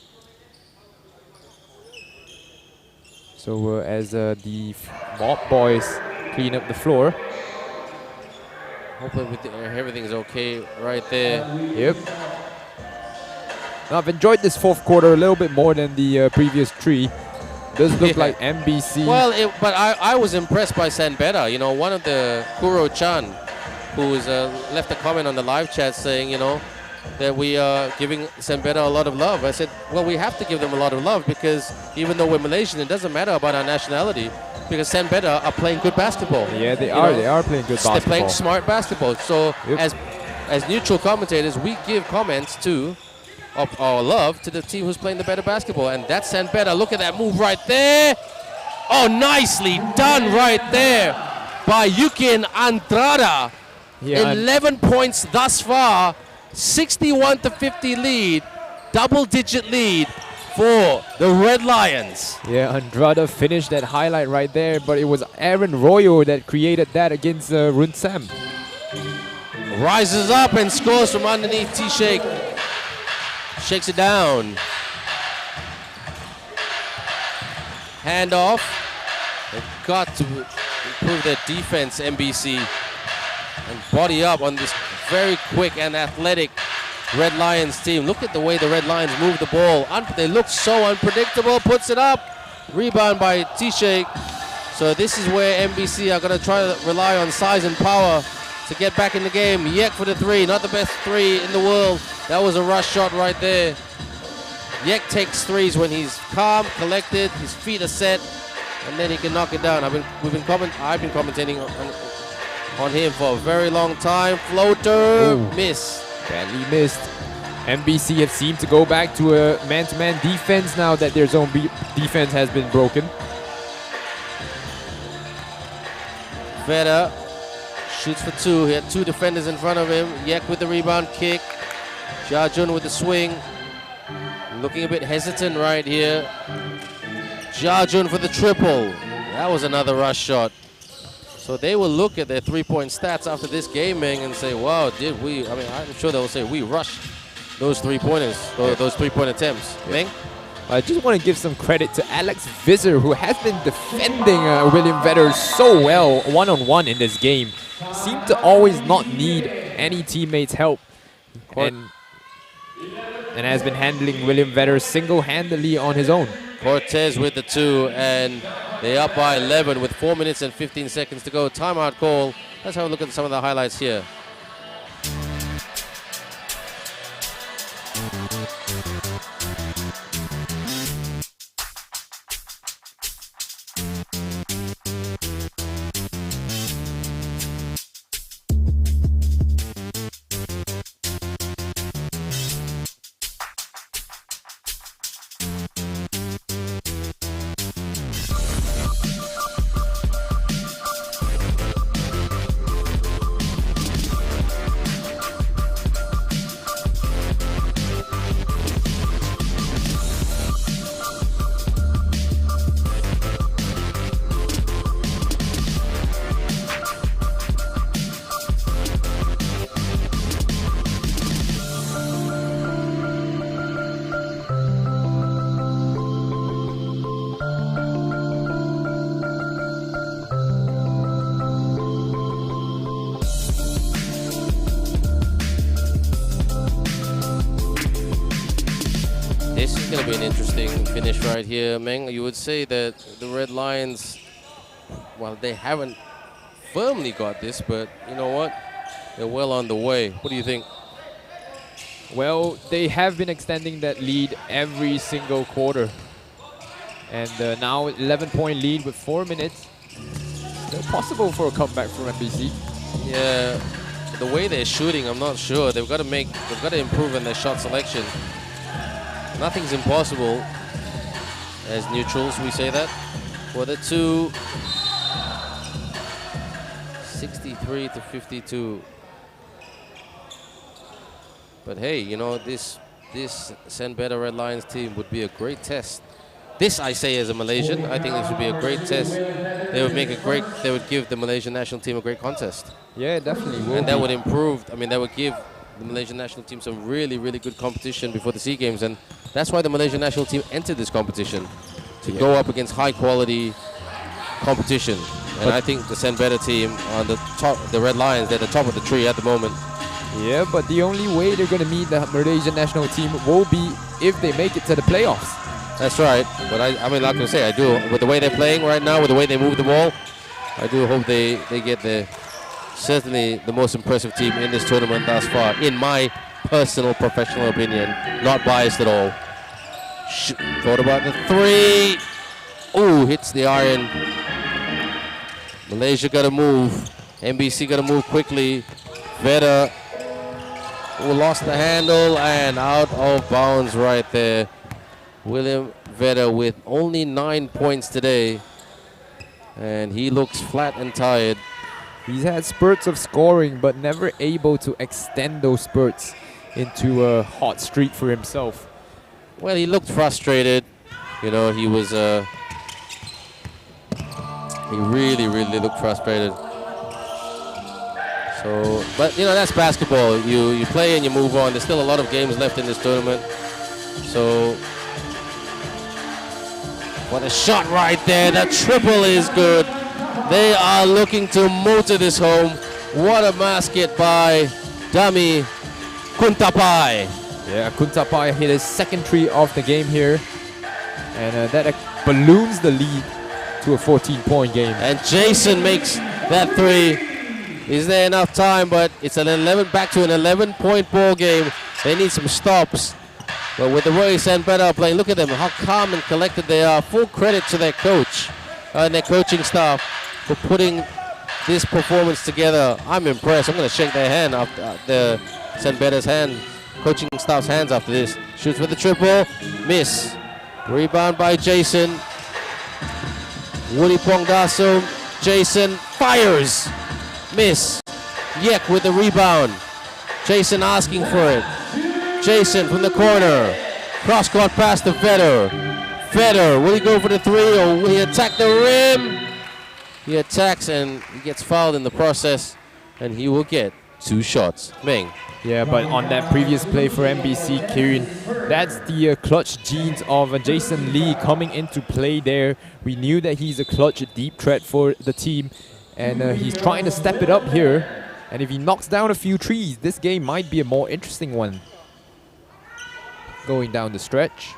So as the mob boys clean up the floor. Hoping everything's okay right there. Yep. Now, I've enjoyed this fourth quarter a little bit more than the previous three. Does look like MBC. Well, but I was impressed by San Beda. You know, one of the Kuro-chan, who's left a comment on the live chat saying, you know, that we are giving San Beda a lot of love. I said, well, we have to give them a lot of love, because even though we're Malaysian, it doesn't matter about our nationality, because San Beda are playing good basketball. Yeah, they are. They are playing good basketball. They're playing smart basketball. So as neutral commentators, we give comments of our love to the team who's playing the better basketball, and that's San Beda. Look at that move right there. Oh, nicely done right there by Yukin Andrada. Yeah, 11 points thus far, 61-50 lead, double-digit lead for the Red Lions. Yeah, Andrada finished that highlight right there, but it was Aaron Royo that created that against Run Sam. Rises up and scores from underneath T-Shake. Shakes it down. Handoff. They've got to improve their defense, MBC, and body up on this very quick and athletic Red Lions team. Look at the way the Red Lions move the ball. They look so unpredictable. Puts it up. Rebound by T-Shake. So this is where MBC are going to try to rely on size and power to get back in the game. Yek for the three, not the best three in the world. That was a rush shot right there. Yek takes threes when he's calm, collected, his feet are set, and then he can knock it down. I've been commentating on him for a very long time. Floater, miss. Badly missed. MBC have seemed to go back to a man-to-man defense now that their zone defense has been broken. Beda shoots for two. He had two defenders in front of him. Yek with the rebound kick. Jajun with the swing. Looking a bit hesitant right here. Jajun for the triple. That was another rush shot. So they will look at their three-point stats after this game, Meng, and say, wow, did we? I mean, I'm sure they'll say we rushed those three-pointers, those three-point attempts. Meng? I just want to give some credit to Alex Visser, who has been defending William Vedder so well one-on-one in this game. Seemed to always not need any teammates' help. And has been handling William Vedder single-handedly on his own. Cortez with the two, and they're up by 11 with 4 minutes and 15 seconds to go. Timeout call. Let's have a look at some of the highlights here. This is going to be an interesting finish right here, Meng. You would say that the Red Lions, well, they haven't firmly got this, but you know what? They're well on the way. What do you think? Well, they have been extending that lead every single quarter. And now 11-point lead with 4 minutes. Still possible for a comeback from MBC. Yeah, the way they're shooting, I'm not sure. They've got to improve in their shot selection. Nothing's impossible. As neutrals, we say that. For the two, 63 to 52. But hey, you know, this Beda Red Lions team would be a great test. This, I say, as a Malaysian, I think this would be a great test. They would give the Malaysian national team a great contest. Yeah, definitely. And that would improve, that would give the Malaysian national team some really, really good competition before the SEA Games. And that's why the Malaysian national team entered this competition, to go up against high-quality competition. And I think the Beda team on the top, the Red Lions, they're the top of the tree at the moment. Yeah, but the only way they're going to meet the Malaysian national team will be if they make it to the playoffs. That's right. But I mean, like I say, I do, with the way they're playing right now, with the way they move the ball, I do hope they get certainly the most impressive team in this tournament thus far, in my personal professional opinion. Not biased at all. Thought about the three. Ooh, hits the iron. Malaysia got to move. MBC got to move quickly. Beda, who lost the handle and out of bounds right there. William Beda with only 9 points today. And he looks flat and tired. He's had spurts of scoring, but never able to extend those spurts into a hot streak for himself. Well, he looked frustrated. You know, he was, he really, really looked frustrated. So, but you know, that's basketball. You play and you move on. There's still a lot of games left in this tournament. So, what a shot right there. That triple is good. They are looking to motor this home. What a basket by Dami Kuntapai. Yeah, Kuntapai hit his second three of the game here. And that balloons the lead to a 14-point game. And Jason makes that three. Is there enough time? But it's back to an 11-point ball game. They need some stops. But with the way San Beda playing, look at them, how calm and collected they are. Full credit to their coach and their coaching staff for putting this performance together. I'm impressed. I'm going to shake their hand after the San Beda's hand, coaching staff's hands after this. Shoots with the triple, miss. Rebound by Jason. Woody Pongdaso, Jason fires, miss. Yek with the rebound. Jason asking for it. Jason from the corner. Cross-court pass to Vedder. Vedder, will he go for the three or will he attack the rim? He attacks and he gets fouled in the process, and he will get 2 shots. Meng. Yeah, but on that previous play for MBC Kirin, that's the clutch genes of Jason Lee coming into play there. We knew that he's a clutch deep threat for the team, and he's trying to step it up here. And if he knocks down a few trees, this game might be a more interesting one. Going down the stretch,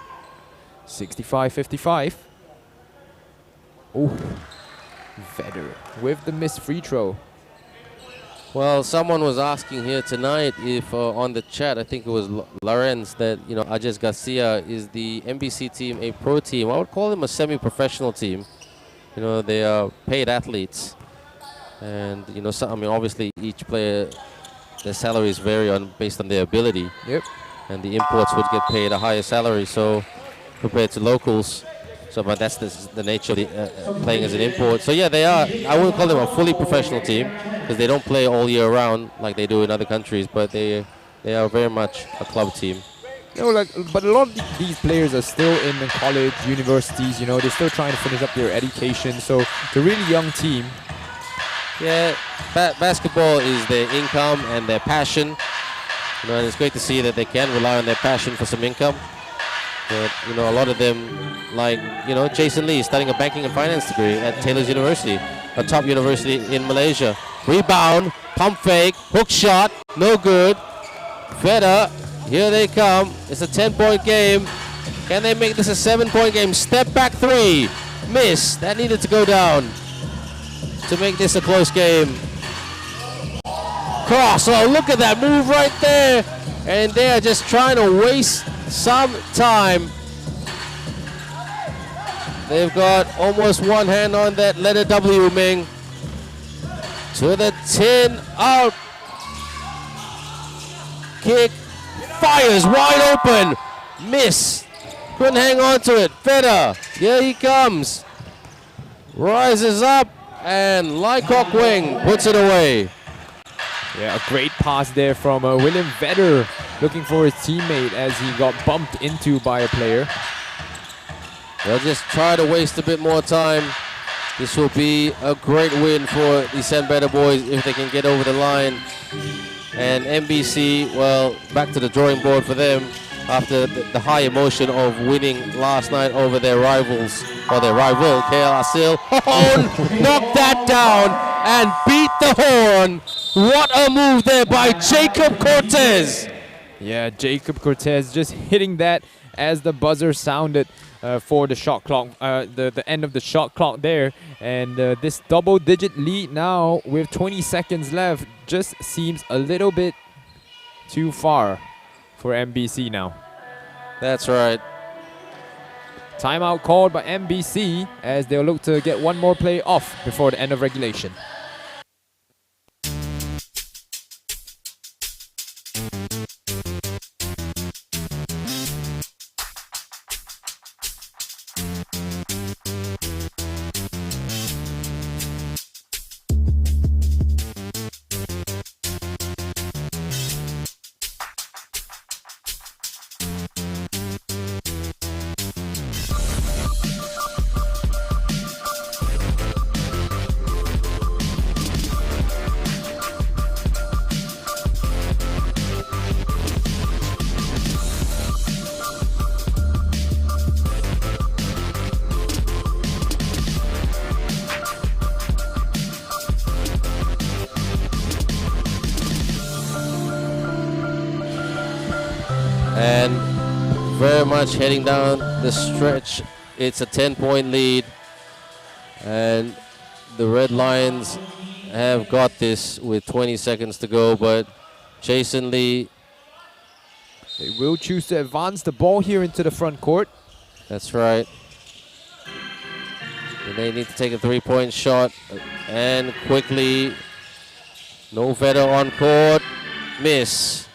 65-55. Oh, Vedder with the missed free throw. Well, someone was asking here tonight if on the chat, I think it was Lorenz, that, you know, Ajes Garcia, is the MBC team a pro team? I would call them a semi-professional team. You know, they are paid athletes. And, you know, so, I mean, obviously each player, their salaries vary based on their ability. Yep. And the imports would get paid a higher salary, so compared to locals. So, but that's the nature of the, playing as an import. So yeah, they are. I wouldn't call them a fully professional team because they don't play all year round like they do in other countries. But they are very much a club team. You know, but a lot of these players are still in the college, universities. You know, they're still trying to finish up their education. So it's a really young team. Yeah, basketball is their income and their passion. You know, and it's great to see that they can rely on their passion for some income. But, you know, a lot of them, like, you know, Jason Lee studying a banking and finance degree at Taylor's University, a top university in Malaysia. Rebound, pump fake, hook shot, no good. Beda, here they come. It's a 10-point game. Can they make this a 7-point game? Step back three, miss. That needed to go down to make this a close game. Cross, oh, look at that move right there. And they are just trying to waste some time. They've got almost one hand on that letter W, Ming. To the 10, out. Kick, fires, wide open. Miss. Couldn't hang on to it. Beda, here he comes. Rises up, and Lycock Wing puts it away. Yeah, a great pass there from William Vedder, looking for his teammate as he got bumped into by a player. They'll just try to waste a bit more time. This will be a great win for the San Beda boys if they can get over the line. And MBC, well, back to the drawing board for them after the high emotion of winning last night over their rivals, or their rival, KL Asil. Knocked that down and beat the horn. What a move there by Jacob Cortez. Yeah, Jacob Cortez just hitting that as the buzzer sounded for the shot clock, the end of the shot clock there. And this double-digit lead now with 20 seconds left just seems a little bit too far for MBC now. That's right. Timeout called by MBC as they'll look to get one more play off before the end of regulation. And very much heading down the stretch. It's a 10-point lead. And the Red Lions have got this with 20 seconds to go, but Jason Lee, They will choose to advance the ball here into the front court. that's right. And they need to take a three-point shot and quickly. No Beda on court, miss.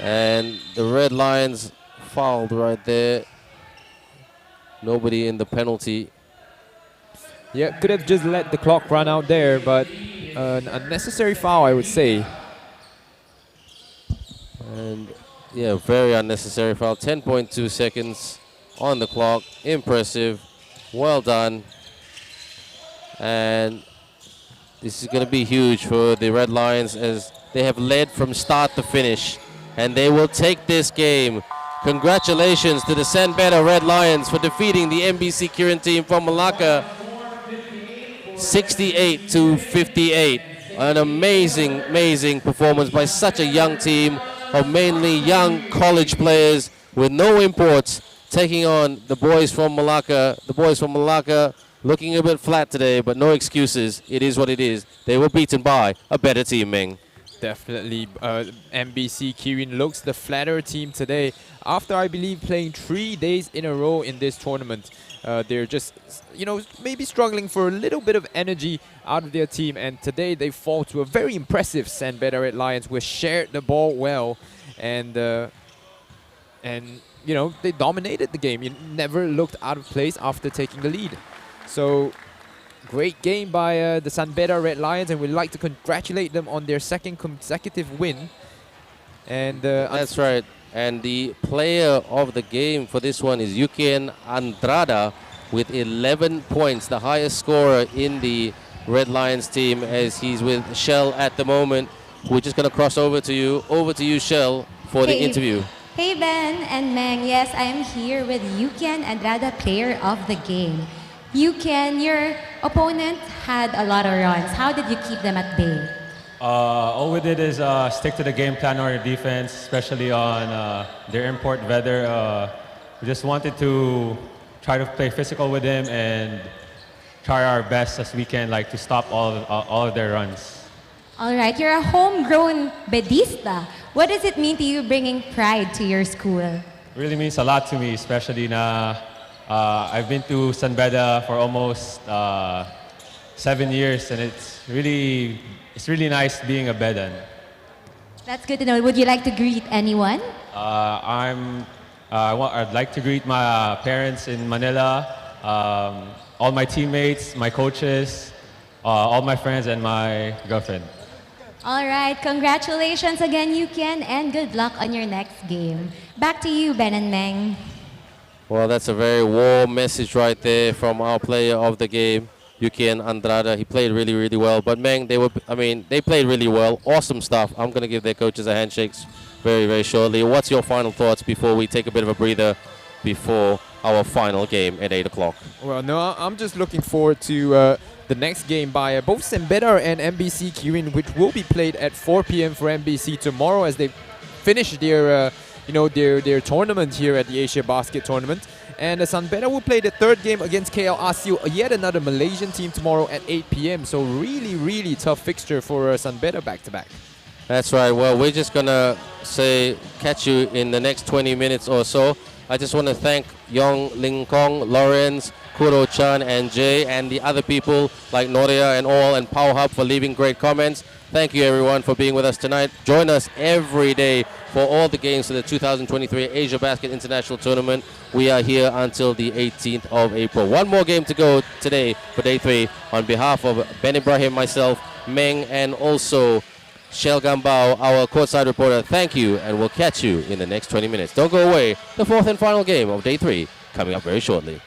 And the Red Lions fouled right there. Nobody in the penalty. Yeah, could have just let the clock run out there, but an unnecessary foul, I would say. And yeah, very unnecessary foul. 10.2 seconds on the clock. Impressive. Well done. And this is going to be huge for the Red Lions as they have led from start to finish. And they will take this game. Congratulations to the San Beda Red Lions for defeating the MBC Kirin team from Malacca 68-58. An amazing, amazing performance by such a young team of mainly young college players with no imports, taking on the boys from Malacca. The boys from Malacca looking a bit flat today, but no excuses. It is what it is. They were beaten by a better team, Ming. Definitely, MBC Kirin looks the flatter team today. After, I believe, playing 3 days in a row in this tournament, they're just, maybe struggling for a little bit of energy out of their team. And today they fall to a very impressive San Beda Red Lions, who shared the ball well, and they dominated the game. You never looked out of place after taking the lead. So. Great game by the San Beda Red Lions, and we'd like to congratulate them on their second consecutive win. And that's right. And the player of the game for this one is Yukien Andrada with 11 points, the highest scorer in the Red Lions team, as he's with Shell at the moment. We're just going to cross over to you. Over to you, Shell, for the interview. Hey, Ben and Meng. Yes, I am here with Yukien Andrada, player of the game. Yukien, your opponent had a lot of runs. How did you keep them at bay? All we did is stick to the game plan on our defense, especially on their import Beda. We just wanted to try to play physical with them and try our best as we can, to stop all of their runs. All right, you're a homegrown Bedista. What does it mean to you bringing pride to your school? It really means a lot to me, especially na I've been to San Beda for almost 7 years, and it's really nice being a Bedan. That's good to know. Would you like to greet anyone? I'd like to greet my parents in Manila, all my teammates, my coaches, all my friends, and my girlfriend. All right, congratulations again, Yukien, and good luck on your next game. Back to you, Ben and Meng. Well, that's a very warm message right there from our player of the game, Yukien Andrada. He played really, really well. But Meng, they played really well. Awesome stuff. I'm going to give their coaches a handshake very, very shortly. What's your final thoughts before we take a bit of a breather before our final game at 8 o'clock? Well, no, I'm just looking forward to the next game by both San Beda and MBC Kirin, which will be played at 4 p.m. for MBC tomorrow as they finish their their tournament here at the AsiaBasket tournament. And San Beda will play the third game against KL ASIU, yet another Malaysian team, tomorrow at 8 p.m. So really, really tough fixture for San Beda back-to-back. That's right. Well, we're just going to catch you in the next 20 minutes or so. I just want to thank Yong Ling Kong, Lawrence, Kuro Chan, and Jay, and the other people like Noria and all, and Power Hub for leaving great comments. Thank you, everyone, for being with us tonight. Join us every day for all the games for the 2023 AsiaBasket International Tournament. We are here until the 18th of April. One more game to go today for Day 3. On behalf of Ben Ibrahim, myself, Meng, and also Shell Gambao, our courtside reporter, thank you, and we'll catch you in the next 20 minutes. Don't go away. The fourth and final game of Day 3 coming up very shortly.